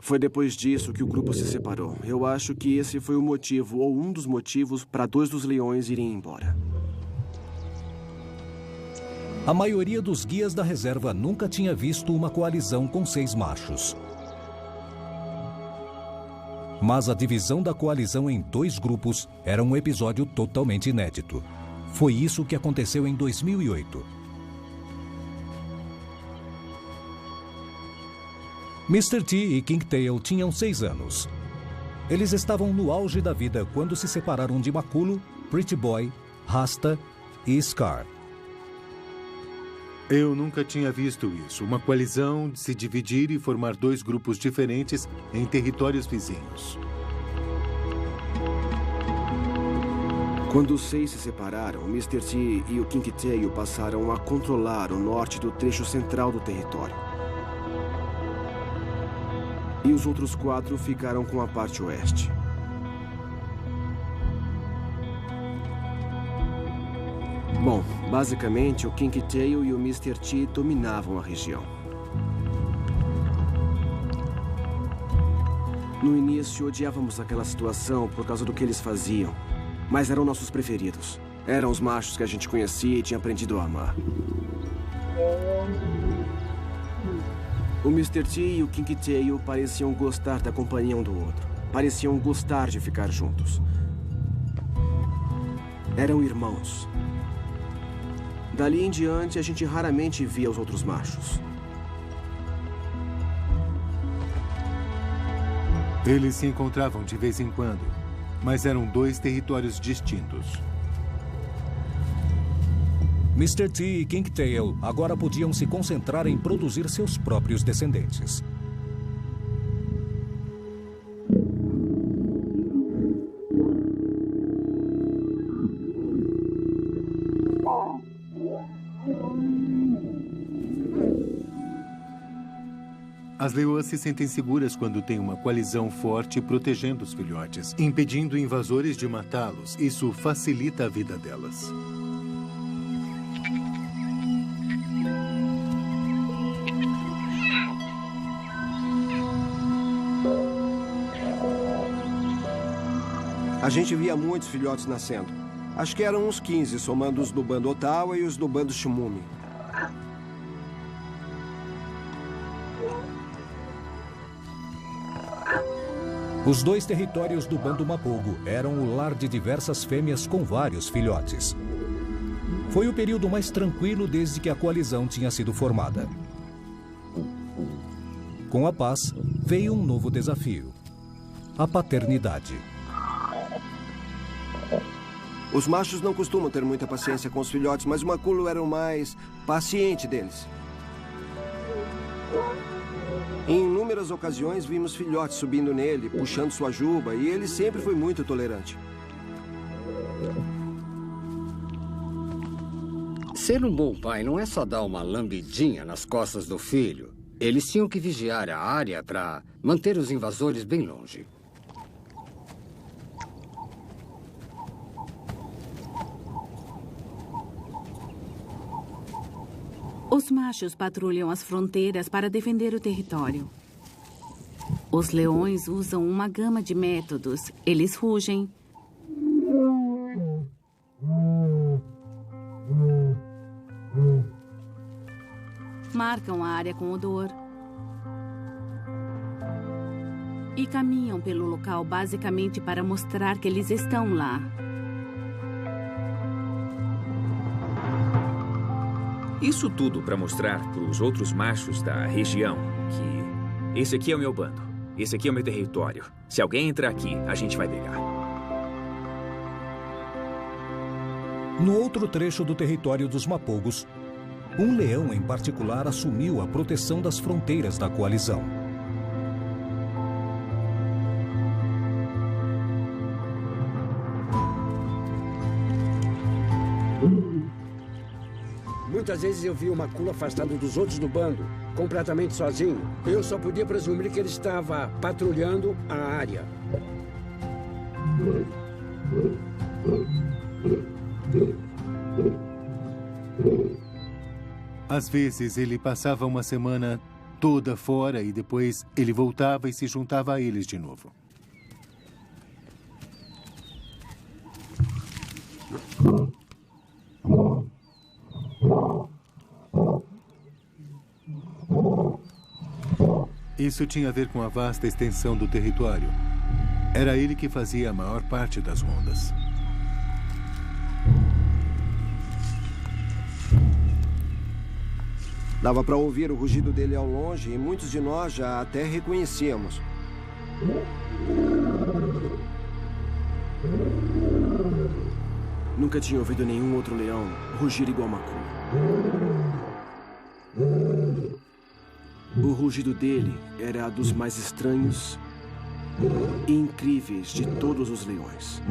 Foi depois disso que o grupo se separou. Eu acho que esse foi o motivo, ou um dos motivos, para 2 dos leões irem embora. A maioria dos guias da reserva nunca tinha visto uma coalizão com 6 machos. Mas a divisão da coalizão em 2 grupos era um episódio totalmente inédito. Foi isso que aconteceu em 2008. Mr. T e Kingtail tinham 6 anos. Eles estavam no auge da vida quando se separaram de Maculo, Pretty Boy, Rasta e Scar. Eu nunca tinha visto isso. Uma coalizão se dividir e formar 2 grupos diferentes em territórios vizinhos. Quando os 6 se separaram, o Mr. T e o Kinky Tail passaram a controlar o norte do trecho central do território. E os outros 4 ficaram com a parte oeste. Bom, basicamente, o Kinky Tail e o Mr. T dominavam a região. No início, odiávamos aquela situação por causa do que eles faziam. Mas eram nossos preferidos. Eram os machos que a gente conhecia e tinha aprendido a amar. O Mr. T e o Kinky Tail pareciam gostar da companhia um do outro. Pareciam gostar de ficar juntos. Eram irmãos. Dali em diante, a gente raramente via os outros machos. Eles se encontravam de vez em quando, mas eram 2 territórios distintos. Mr. T e Kinky Tail agora podiam se concentrar em produzir seus próprios descendentes. As leoas se sentem seguras quando têm uma coalizão forte protegendo os filhotes, impedindo invasores de matá-los. Isso facilita a vida delas. A gente via muitos filhotes nascendo. Acho que eram uns 15, somando os do bando Ottawa e os do bando Shimumi. Os 2 territórios do bando Mapogo eram o lar de diversas fêmeas com vários filhotes. Foi o período mais tranquilo desde que a coalizão tinha sido formada. Com a paz, veio um novo desafio: a paternidade. Os machos não costumam ter muita paciência com os filhotes, mas o Maculo era o mais paciente deles. Em inúmeras ocasiões, vimos filhotes subindo nele, puxando sua juba, e ele sempre foi muito tolerante. Ser um bom pai não é só dar uma lambidinha nas costas do filho. Eles tinham que vigiar a área para manter os invasores bem longe. Os machos patrulham as fronteiras para defender o território. Os leões usam uma gama de métodos. Eles rugem, marcam a área com odor e caminham pelo local basicamente para mostrar que eles estão lá. Isso tudo para mostrar para os outros machos da região que esse aqui é o meu bando, esse aqui é o meu território. Se alguém entrar aqui, a gente vai brigar. No outro trecho do território dos Mapogos, um leão em particular assumiu a proteção das fronteiras da coalizão. Muitas vezes eu vi o Maculo afastado dos outros do bando, completamente sozinho. Eu só podia presumir que ele estava patrulhando a área. Às vezes, ele passava uma semana toda fora e depois ele voltava e se juntava a eles de novo. Isso tinha a ver com a vasta extensão do território. Era ele que fazia a maior parte das rondas. Dava para ouvir o rugido dele ao longe e muitos de nós já até reconhecíamos. Nunca tinha ouvido nenhum outro leão rugir igual Maculo. O rugido dele era dos mais estranhos e incríveis de todos os leões.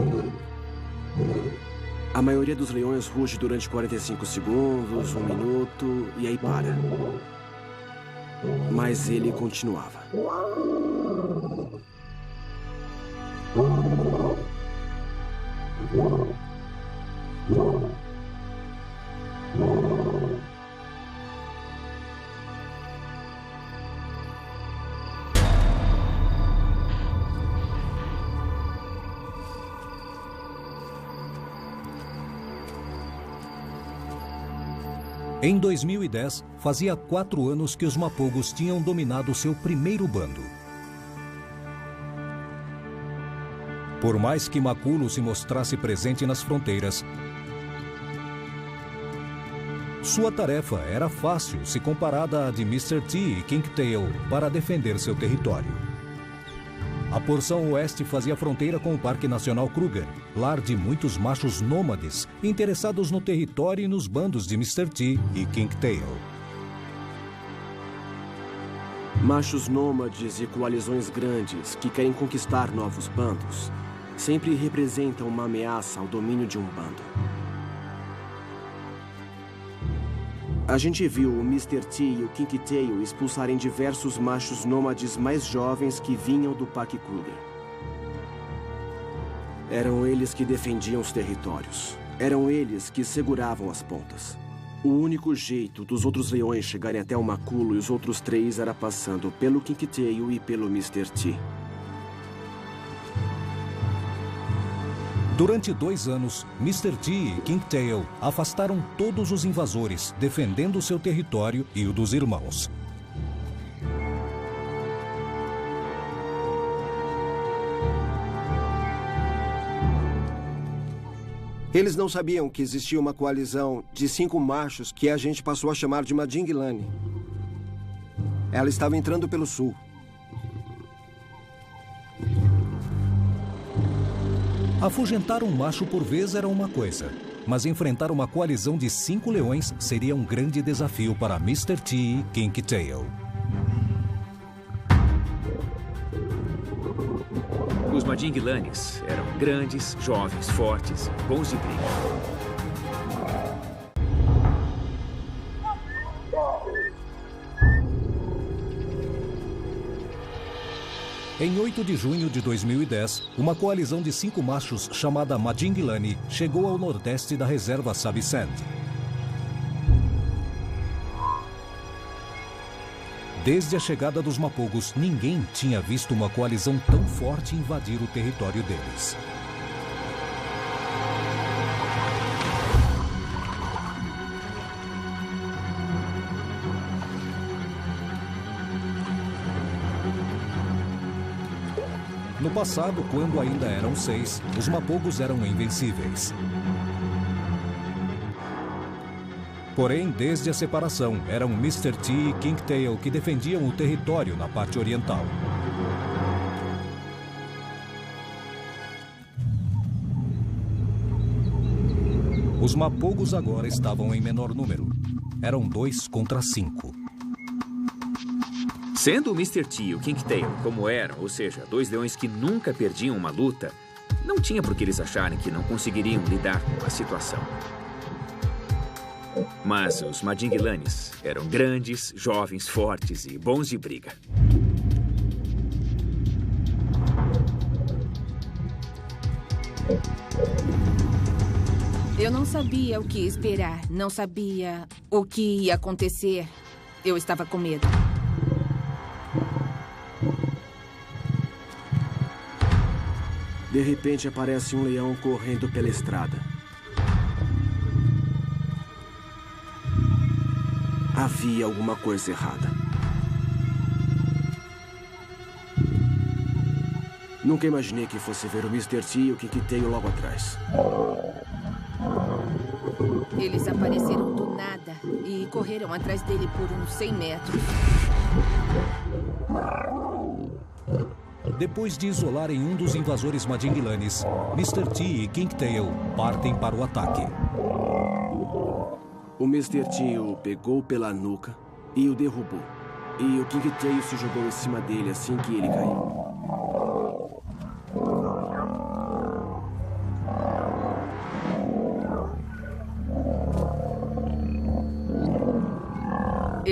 A maioria dos leões ruge durante 45 segundos, 1 minuto, e aí para. Mas ele continuava. Em 2010, fazia 4 anos que os Mapogos tinham dominado seu primeiro bando. Por mais que Maculo se mostrasse presente nas fronteiras, sua tarefa era fácil se comparada à de Mr. T e Kinktail para defender seu território. A porção oeste fazia fronteira com o Parque Nacional Kruger, lar de muitos machos nômades interessados no território e nos bandos de Mr. T e Kinktail. Machos nômades e coalizões grandes que querem conquistar novos bandos sempre representam uma ameaça ao domínio de um bando. A gente viu o Mr. T e o Kinktail expulsarem diversos machos nômades mais jovens que vinham do Parque Kruger. Eram eles que defendiam os territórios. Eram eles que seguravam as pontas. O único jeito dos outros leões chegarem até o Maculo e os outros 3 era passando pelo Kinktail e pelo Mr. T. Durante 2 anos, Mr. T e Kinktail afastaram todos os invasores, defendendo seu território e o dos irmãos. Eles não sabiam que existia uma coalizão de 5 machos que a gente passou a chamar de Madinglani. Ela estava entrando pelo sul. Afugentar um macho por vez era uma coisa, mas enfrentar uma coalizão de 5 leões seria um grande desafio para Mr. T e Kinktail. Os Madinglanes eram grandes, jovens, fortes, bons de briga. Em 8 de junho de 2010, uma coalizão de 5 machos chamada Madinglani chegou ao nordeste da reserva Sabisand. Desde a chegada dos Mapogos, ninguém tinha visto uma coalizão tão forte invadir o território deles. No passado, quando ainda eram 6, os Mapogos eram invencíveis. Porém, desde a separação, eram Mr. T e Kinktail que defendiam o território na parte oriental. Os Mapogos agora estavam em menor número. Eram 2 contra 5. Sendo o Mr. T e o Kinktail como eram, ou seja, 2 leões que nunca perdiam uma luta, não tinha por que eles acharem que não conseguiriam lidar com a situação. Mas os Madinglanes eram grandes, jovens, fortes e bons de briga. Eu não sabia o que esperar, não sabia o que ia acontecer. Eu estava com medo. De repente aparece um leão correndo pela estrada. Havia alguma coisa errada. Nunca imaginei que fosse ver o Mr. T e o Kinktail logo atrás. Eles apareceram do nada e correram atrás dele por uns 100 metros. Depois de isolarem um dos invasores Madinglanes, Mr. T e Kinktail partem para o ataque. O Mr. T o pegou pela nuca e o derrubou. E o Kinktail se jogou em cima dele assim que ele caiu.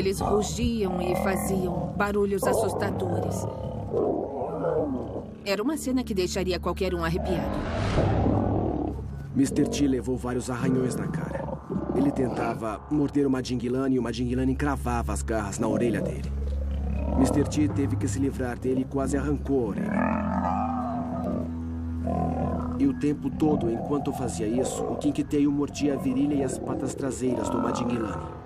Eles rugiam e faziam barulhos assustadores. Era uma cena que deixaria qualquer um arrepiado. Mr. T levou vários arranhões na cara. Ele tentava morder uma Dinguilane e uma Dinguilane cravava as garras na orelha dele. Mr. T teve que se livrar dele e quase arrancou a orelha. E o tempo todo, enquanto fazia isso, o King-Tail mordia a virilha e as patas traseiras do Madinguilane.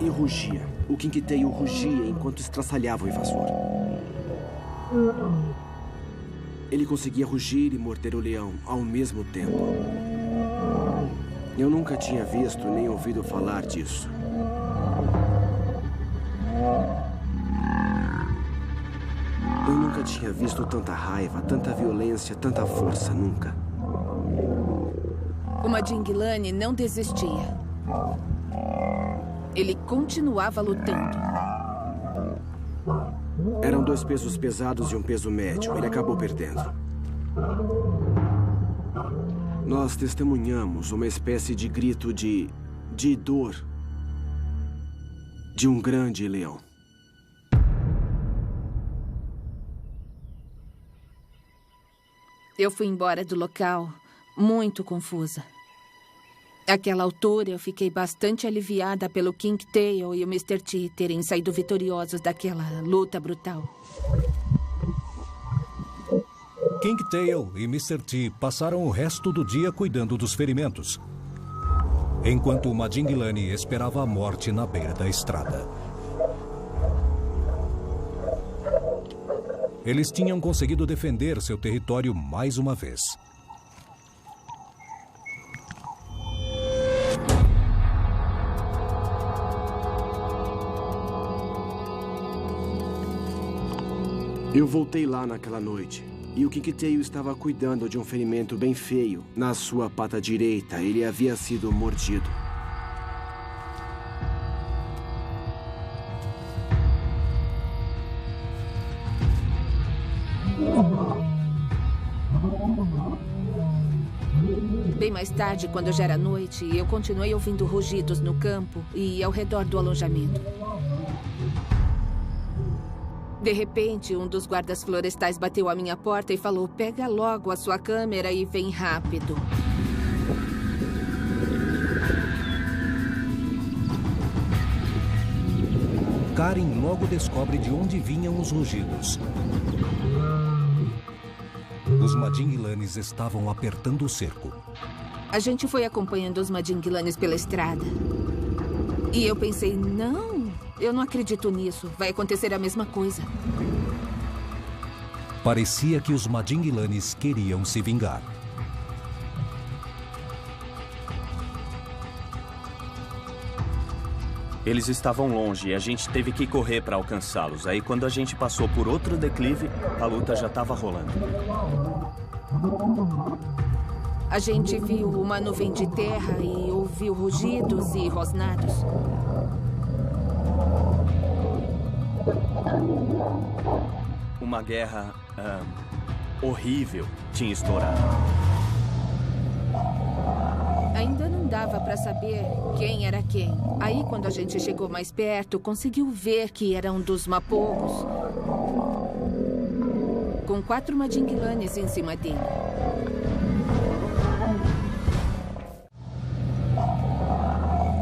E rugia. O King-Tail rugia enquanto estraçalhava o invasor. Ele conseguia rugir e morder o leão ao mesmo tempo. Eu nunca tinha visto nem ouvido falar disso. Eu nunca tinha visto tanta raiva, tanta violência, tanta força, nunca. O Madinguilane não desistia. Ele continuava lutando. Eram 2 pesos pesados e um peso médio. Ele acabou perdendo. Nós testemunhamos uma espécie de grito de dor de um grande leão. Eu fui embora do local muito confusa. Àquela altura, eu fiquei bastante aliviada pelo King-Tail e o Mr. T terem saído vitoriosos daquela luta brutal. King-Tail e Mr. T passaram o resto do dia cuidando dos ferimentos, enquanto o Madinguilane esperava a morte na beira da estrada. Eles tinham conseguido defender seu território mais uma vez. Eu voltei lá naquela noite e o King-Tail estava cuidando de um ferimento bem feio na sua pata direita. Ele havia sido mordido. Bem mais tarde, quando já era noite, eu continuei ouvindo rugidos no campo e ao redor do alojamento. De repente, um dos guardas florestais bateu à minha porta e falou: "Pega logo a sua câmera e vem rápido." Karen logo descobre de onde vinham os rugidos. Os Madinguilanes estavam apertando o cerco. A gente foi acompanhando os Madinguilanes pela estrada. E eu pensei, não, eu não acredito nisso. Vai acontecer a mesma coisa. Parecia que os Madinguilanes queriam se vingar. Eles estavam longe e a gente teve que correr para alcançá-los. Aí, quando a gente passou por outro declive, a luta já estava rolando. A gente viu uma nuvem de terra e ouviu rugidos e rosnados. Uma guerra horrível tinha estourado. Ainda não dava para saber quem era quem. Aí, quando a gente chegou mais perto, conseguiu ver que era um dos mapogos, com 4 Madinguilanes em cima dele.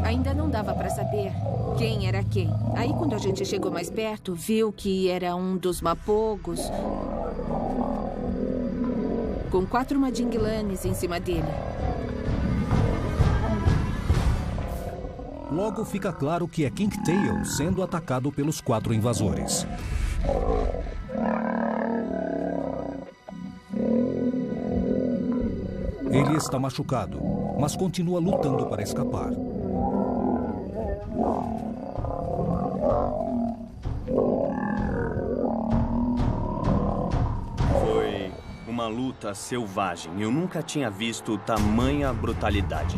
Ainda não dava para saber quem era quem. Aí, quando a gente chegou mais perto, viu que era um dos mapogos, com 4 Madinguilanes em cima dele. Logo fica claro que é King-Tail sendo atacado pelos 4 invasores. Ele está machucado, mas continua lutando para escapar. Foi uma luta selvagem. Eu nunca tinha visto tamanha brutalidade.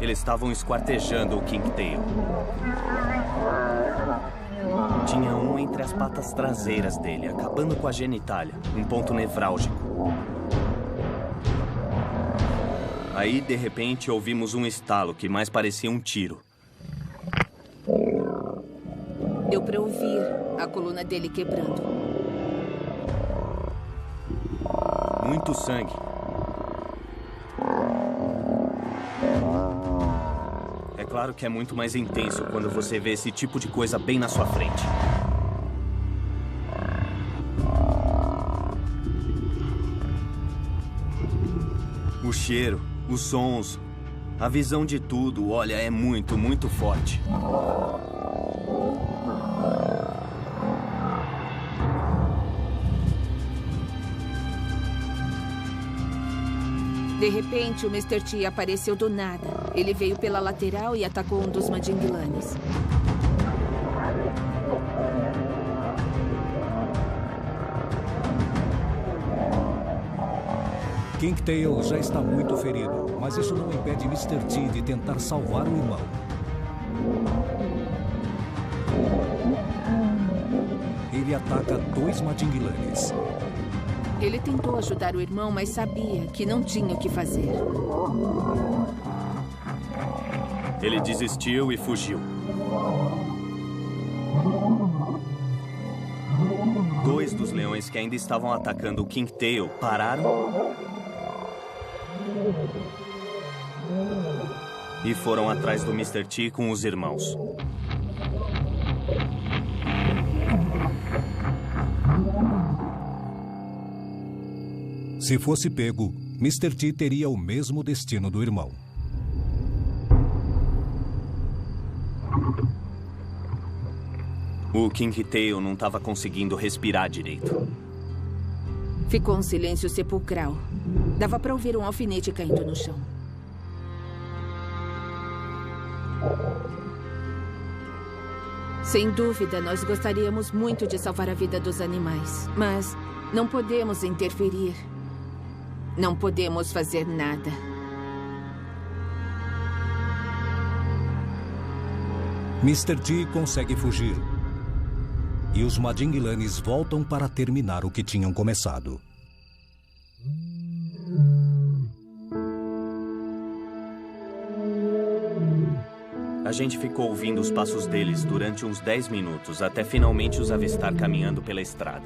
Eles estavam esquartejando o King-Tail. Tinha um entre as patas traseiras dele, acabando com a genitália, um ponto nevrálgico. Aí, de repente, ouvimos um estalo que mais parecia um tiro. Deu para ouvir a coluna dele quebrando. Muito sangue. É claro que é muito mais intenso quando você vê esse tipo de coisa bem na sua frente. O cheiro, os sons, a visão de tudo, olha, é muito, muito forte. De repente, o Mr. T apareceu do nada. Ele veio pela lateral e atacou um dos Madinglanes. Kingtail já está muito ferido, mas isso não impede Mr. T de tentar salvar o irmão. Ele ataca 2 Madinglanes. Ele tentou ajudar o irmão, mas sabia que não tinha o que fazer. Ele desistiu e fugiu. 2 dos leões que ainda estavam atacando o Kingtail pararam e foram atrás do Mr. T com os irmãos. Se fosse pego, Mr. T teria o mesmo destino do irmão. O Kingtail não estava conseguindo respirar direito. Ficou um silêncio sepulcral. Dava para ouvir um alfinete caindo no chão. Sem dúvida, nós gostaríamos muito de salvar a vida dos animais, mas não podemos interferir. Não podemos fazer nada. Mr. T consegue fugir. E os Madinglanes voltam para terminar o que tinham começado. A gente ficou ouvindo os passos deles durante uns 10 minutos, até finalmente os avistar caminhando pela estrada.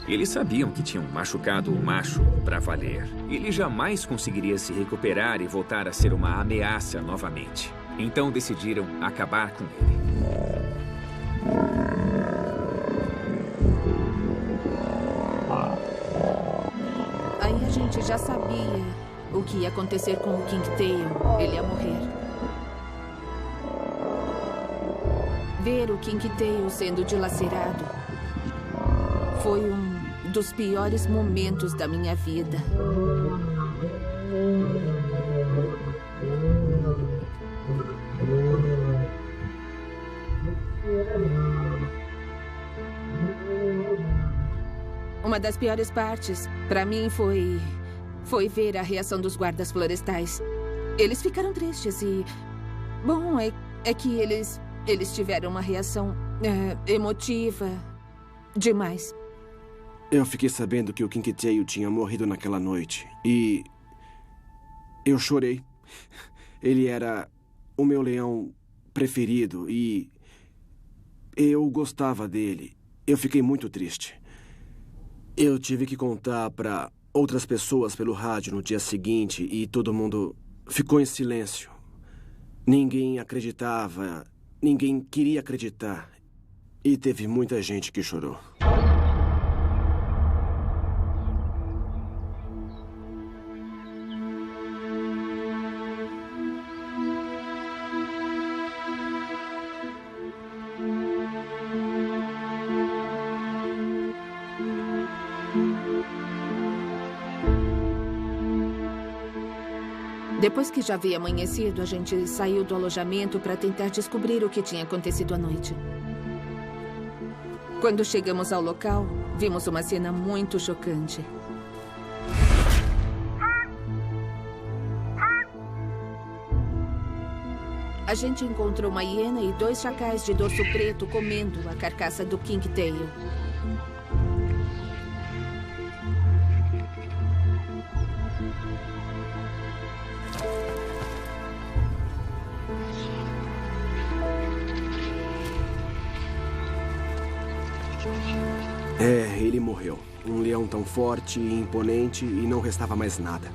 Eles sabiam que tinham machucado o macho para valer. Ele jamais conseguiria se recuperar e voltar a ser uma ameaça novamente. Então decidiram acabar com ele. Aí a gente já sabia o que ia acontecer com o Kingtail. Ele ia morrer. Ver o Kingtail sendo dilacerado foi um dos piores momentos da minha vida. Uma das piores partes, para mim, foi ver a reação dos guardas florestais. Eles ficaram tristes e... Bom, é que eles tiveram uma reação emotiva demais. Eu fiquei sabendo que o Kingtail tinha morrido naquela noite e... eu chorei. Ele era o meu leão preferido e... eu gostava dele. Eu fiquei muito triste. Eu tive que contar para outras pessoas pelo rádio no dia seguinte e todo mundo ficou em silêncio. Ninguém acreditava, ninguém queria acreditar. E teve muita gente que chorou. Depois que já havia amanhecido, a gente saiu do alojamento para tentar descobrir o que tinha acontecido à noite. Quando chegamos ao local, vimos uma cena muito chocante. A gente encontrou uma hiena e 2 chacais de dorso preto comendo a carcaça do Kinktail. Ele morreu. Um leão tão forte e imponente e não restava mais nada.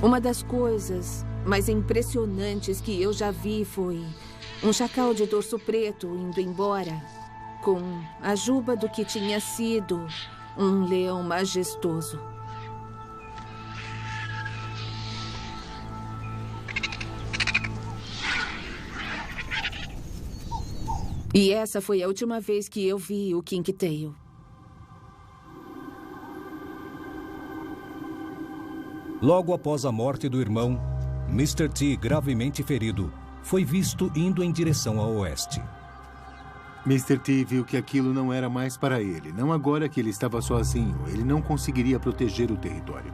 Uma das coisas mais impressionantes que eu já vi foi um chacal de dorso preto indo embora com a juba do que tinha sido um leão majestoso. E essa foi a última vez que eu vi o Kinktail. Logo após a morte do irmão, Mr. T, gravemente ferido, foi visto indo em direção a oeste. Mr. T viu que aquilo não era mais para ele. Não agora que ele estava sozinho. Ele não conseguiria proteger o território.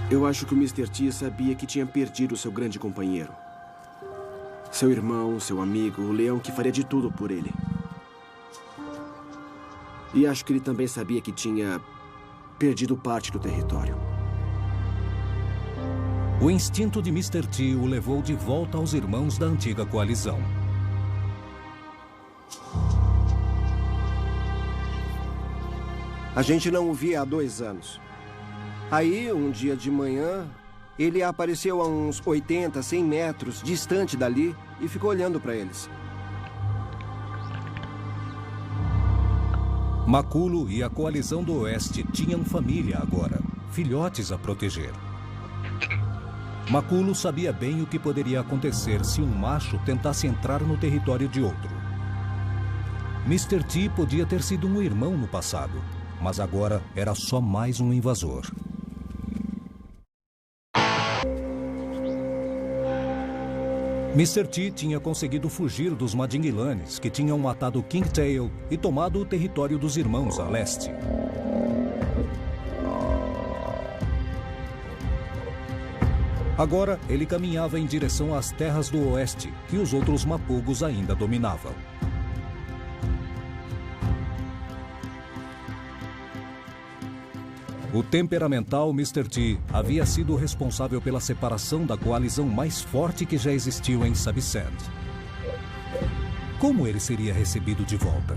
Eu acho que o Mr. T sabia que tinha perdido seu grande companheiro. Seu irmão, seu amigo, o leão que faria de tudo por ele. E acho que ele também sabia que tinha perdido parte do território. O instinto de Mr. T o levou de volta aos irmãos da antiga coalizão. A gente não o via há 2 anos. Aí, um dia de manhã, ele apareceu a uns 80, 100 metros distante dali e ficou olhando para eles. Maculo e a coalizão do oeste tinham família agora, filhotes a proteger. Maculo sabia bem o que poderia acontecer se um macho tentasse entrar no território de outro. Mr. T podia ter sido um irmão no passado, mas agora era só mais um invasor. Mr. T tinha conseguido fugir dos Madingilanes, que tinham matado Kinktail e tomado o território dos irmãos a leste. Agora, ele caminhava em direção às terras do oeste, que os outros mapogos ainda dominavam. O temperamental Mr. T havia sido responsável pela separação da coalizão mais forte que já existiu em Sabisand. Como ele seria recebido de volta?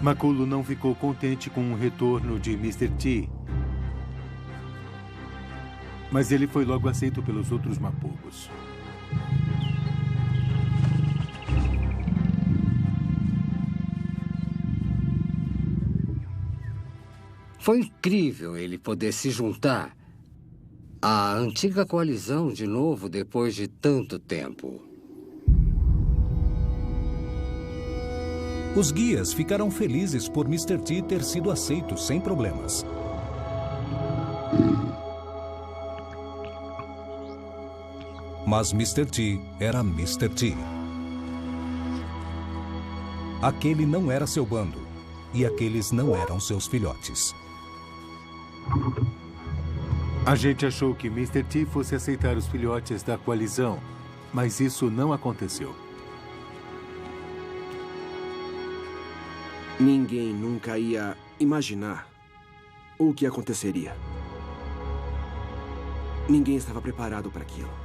Maculo não ficou contente com o retorno de Mr. T. Mas ele foi logo aceito pelos outros mapogos. Foi incrível ele poder se juntar à antiga coalizão de novo depois de tanto tempo. Os guias ficaram felizes por Mr. T ter sido aceito sem problemas. Mas Mr. T era Mr. T. Aquele não era seu bando, e aqueles não eram seus filhotes. A gente achou que Mr. T fosse aceitar os filhotes da coalizão, mas isso não aconteceu. Ninguém nunca ia imaginar o que aconteceria. Ninguém estava preparado para aquilo.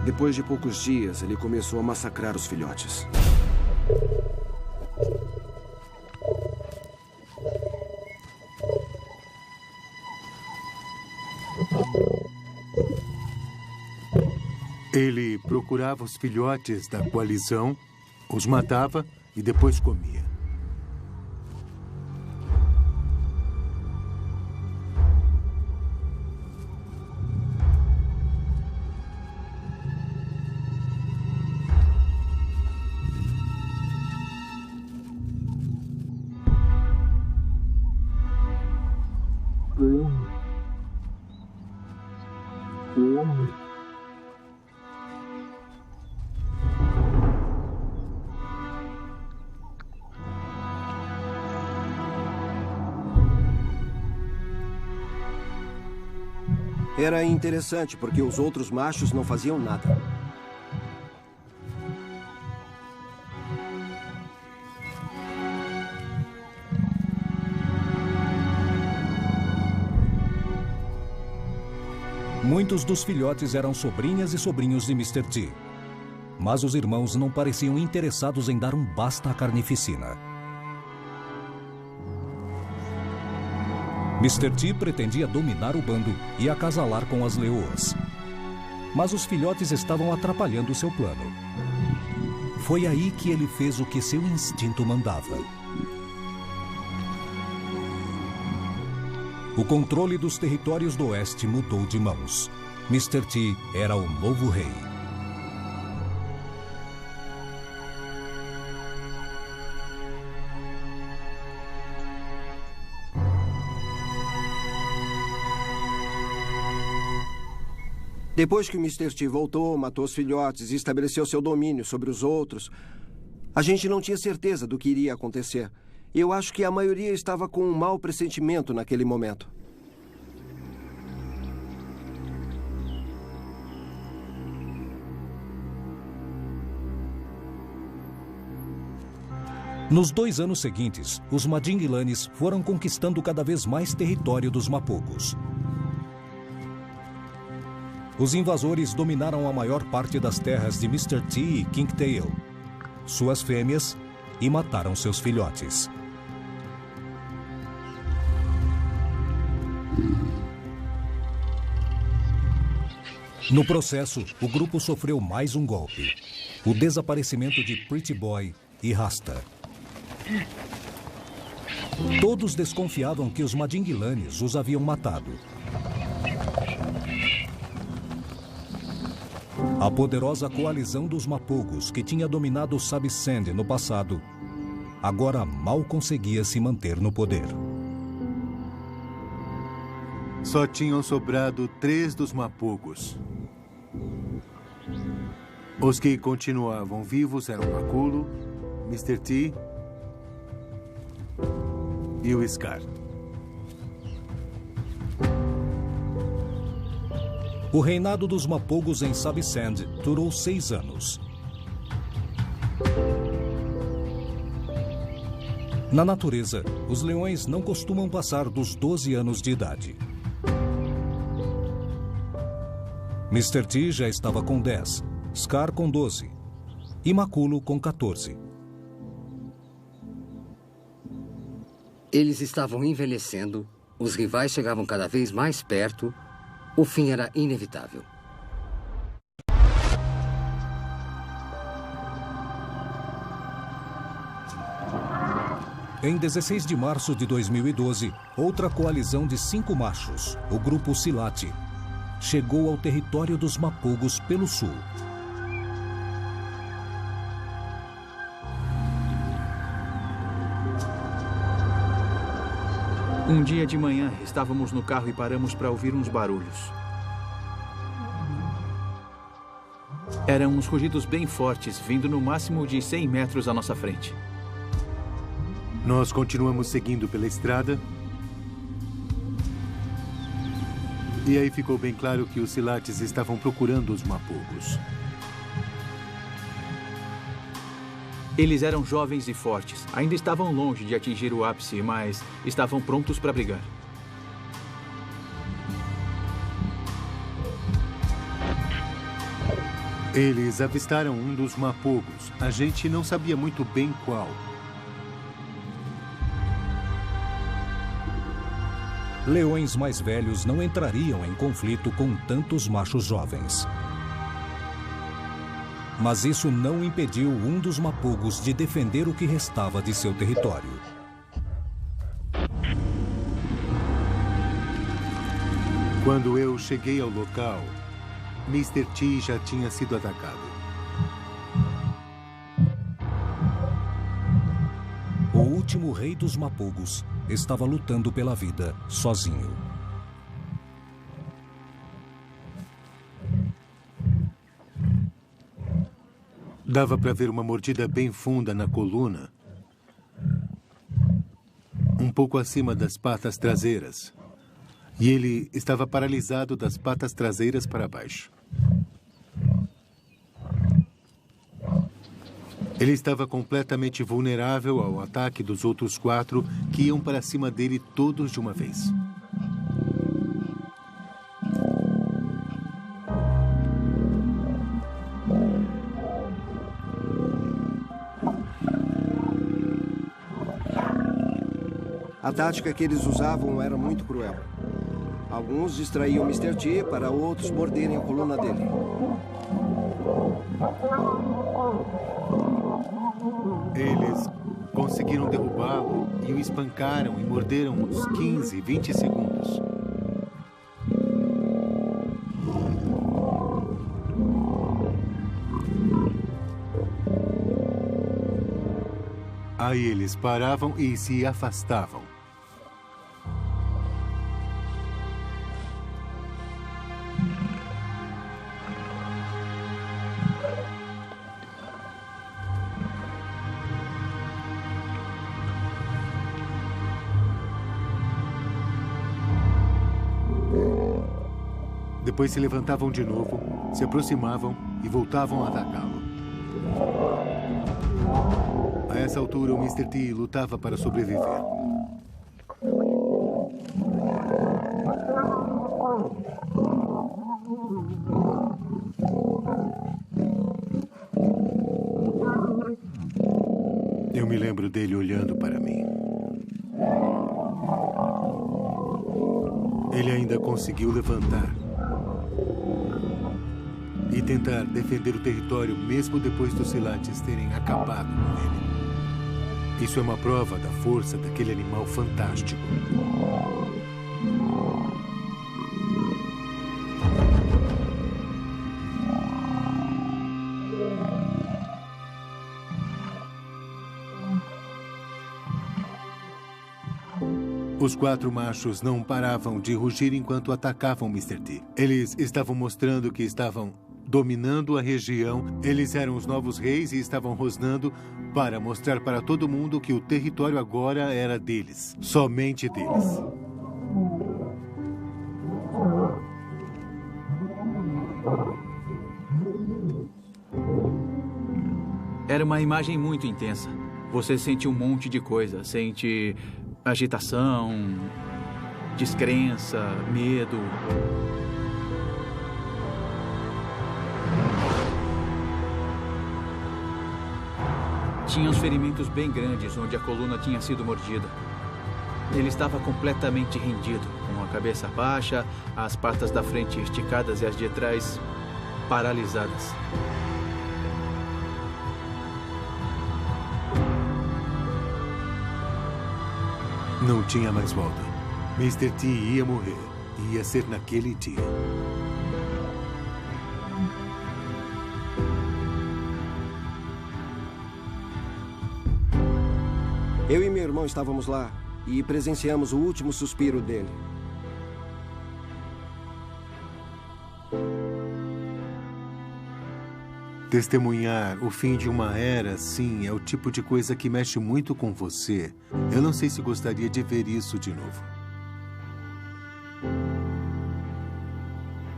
Depois de poucos dias, ele começou a massacrar os filhotes. Ele procurava os filhotes da coalizão, os matava e depois comia. Era interessante, porque os outros machos não faziam nada. Muitos dos filhotes eram sobrinhas e sobrinhos de Mr. T. Mas os irmãos não pareciam interessados em dar um basta à carnificina. Mr. T pretendia dominar o bando e acasalar com as leoas. Mas os filhotes estavam atrapalhando seu plano. Foi aí que ele fez o que seu instinto mandava. O controle dos territórios do oeste mudou de mãos. Mr. T era o novo rei. Depois que o Mr. T voltou, matou os filhotes e estabeleceu seu domínio sobre os outros, a gente não tinha certeza do que iria acontecer. Eu acho que a maioria estava com um mau pressentimento naquele momento. Nos 2 anos seguintes, os Madingilanes foram conquistando cada vez mais território dos Mapogos. Os invasores dominaram a maior parte das terras de Mr. T e King Tail, suas fêmeas, e mataram seus filhotes. No processo, o grupo sofreu mais um golpe: o desaparecimento de Pretty Boy e Rasta. Todos desconfiavam que os Madingilanes os haviam matado. A poderosa coalizão dos Mapogos, que tinha dominado Sabisand no passado, agora mal conseguia se manter no poder. Só tinham sobrado 3 dos Mapogos. Os que continuavam vivos eram Maculo, Mr. T e o Scar. O reinado dos Mapogos em Sabisand durou 6 anos. Na natureza, os leões não costumam passar dos 12 anos de idade. Mr. T já estava com 10, Scar com 12 e Maculo com 14. Eles estavam envelhecendo, os rivais chegavam cada vez mais perto, o fim era inevitável. Em 16 de março de 2012, outra coalizão de 5 machos, o grupo Silati, chegou ao território dos Mapogos pelo sul. Um dia de manhã, estávamos no carro e paramos para ouvir uns barulhos. Eram uns rugidos bem fortes, vindo no máximo de 100 metros à nossa frente. Nós continuamos seguindo pela estrada. E aí ficou bem claro que os Silates estavam procurando os Mapogos. Eles eram jovens e fortes. Ainda estavam longe de atingir o ápice, mas estavam prontos para brigar. Eles avistaram um dos Mapogos. A gente não sabia muito bem qual. Leões mais velhos não entrariam em conflito com tantos machos jovens. Mas isso não impediu um dos Mapogos de defender o que restava de seu território. Quando eu cheguei ao local, Mr. T já tinha sido atacado. O último rei dos Mapogos estava lutando pela vida sozinho. Dava para ver uma mordida bem funda na coluna, um pouco acima das patas traseiras. E ele estava paralisado das patas traseiras para baixo. Ele estava completamente vulnerável ao ataque dos outros 4 que iam para cima dele todos de uma vez. A tática que eles usavam era muito cruel. Alguns distraíam Mr. T para outros morderem a coluna dele. Eles conseguiram derrubá-lo e o espancaram e morderam uns 15, 20 segundos. Aí eles paravam e se afastavam. Depois se levantavam de novo, se aproximavam e voltavam a atacá-lo. A essa altura, o Mr. T lutava para sobreviver. Eu me lembro dele olhando para mim. Ele ainda conseguiu levantar e tentar defender o território mesmo depois dos Silates terem acabado com ele. Isso é uma prova da força daquele animal fantástico. Os 4 machos não paravam de rugir enquanto atacavam Mr. T. Eles estavam mostrando que estavam dominando a região. Eles eram os novos reis e estavam rosnando para mostrar para todo mundo que o território agora era deles. Somente deles. Era uma imagem muito intensa. Você sente um monte de coisa. Sente agitação, descrença, medo. Tinha uns ferimentos bem grandes onde a coluna tinha sido mordida. Ele estava completamente rendido, com a cabeça baixa, as patas da frente esticadas e as de trás paralisadas. Não tinha mais volta. Mr. T ia morrer. E ia ser naquele dia. Eu e meu irmão estávamos lá e presenciamos o último suspiro dele. Testemunhar o fim de uma era, sim, é o tipo de coisa que mexe muito com você. Eu não sei se gostaria de ver isso de novo.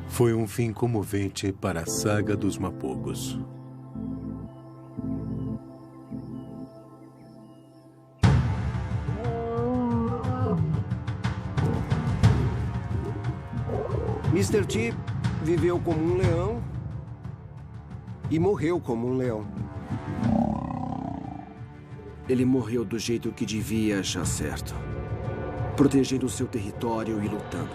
Foi um fim comovente para a saga dos Mapogos. Mr. T viveu como um leão e morreu como um leão. Ele morreu do jeito que devia achar certo. Protegendo o seu território e lutando.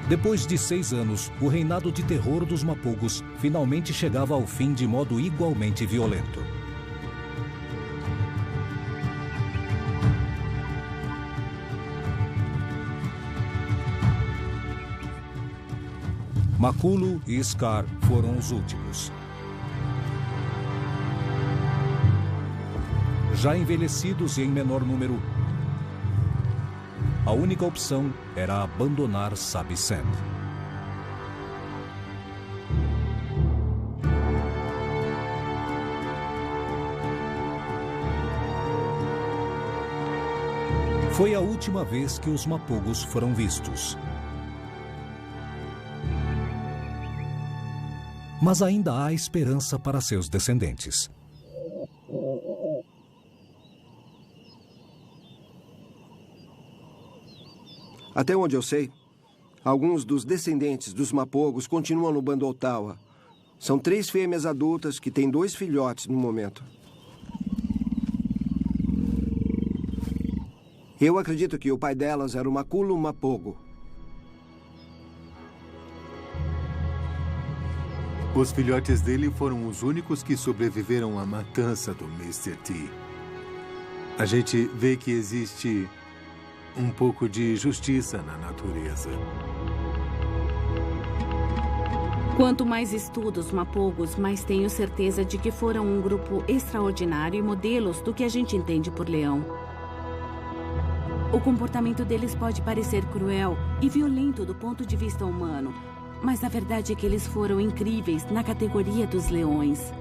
Depois de 6 anos, o reinado de terror dos Mapogos finalmente chegava ao fim de modo igualmente violento. Maculo e Scar foram os últimos. Já envelhecidos e em menor número, a única opção era abandonar Sabi Sand. Foi a última vez que os mapogos foram vistos. Mas ainda há esperança para seus descendentes. Até onde eu sei, alguns dos descendentes dos mapogos continuam no bando Ottawa. São 3 fêmeas adultas que têm 2 filhotes no momento. Eu acredito que o pai delas era o Makulu Mapogo. Os filhotes dele foram os únicos que sobreviveram à matança do Mr. T. A gente vê que existe um pouco de justiça na natureza. Quanto mais estudo os mapogos, mais tenho certeza de que foram um grupo extraordinário e modelos do que a gente entende por leão. O comportamento deles pode parecer cruel e violento do ponto de vista humano, mas a verdade é que eles foram incríveis na categoria dos leões.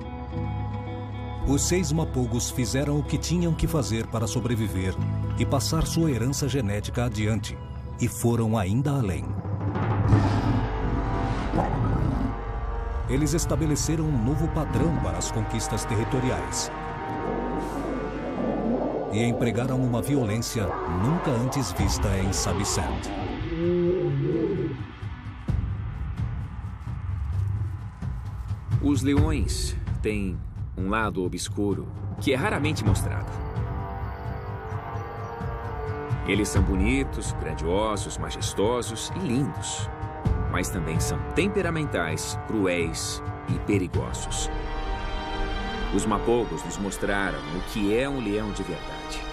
Os 6 mapogos fizeram o que tinham que fazer para sobreviver e passar sua herança genética adiante, e foram ainda além. Eles estabeleceram um novo padrão para as conquistas territoriais e empregaram uma violência nunca antes vista em Sabisand. Os leões têm um lado obscuro que é raramente mostrado. Eles são bonitos, grandiosos, majestosos e lindos, mas também são temperamentais, cruéis e perigosos. Os mapogos nos mostraram o que é um leão de verdade.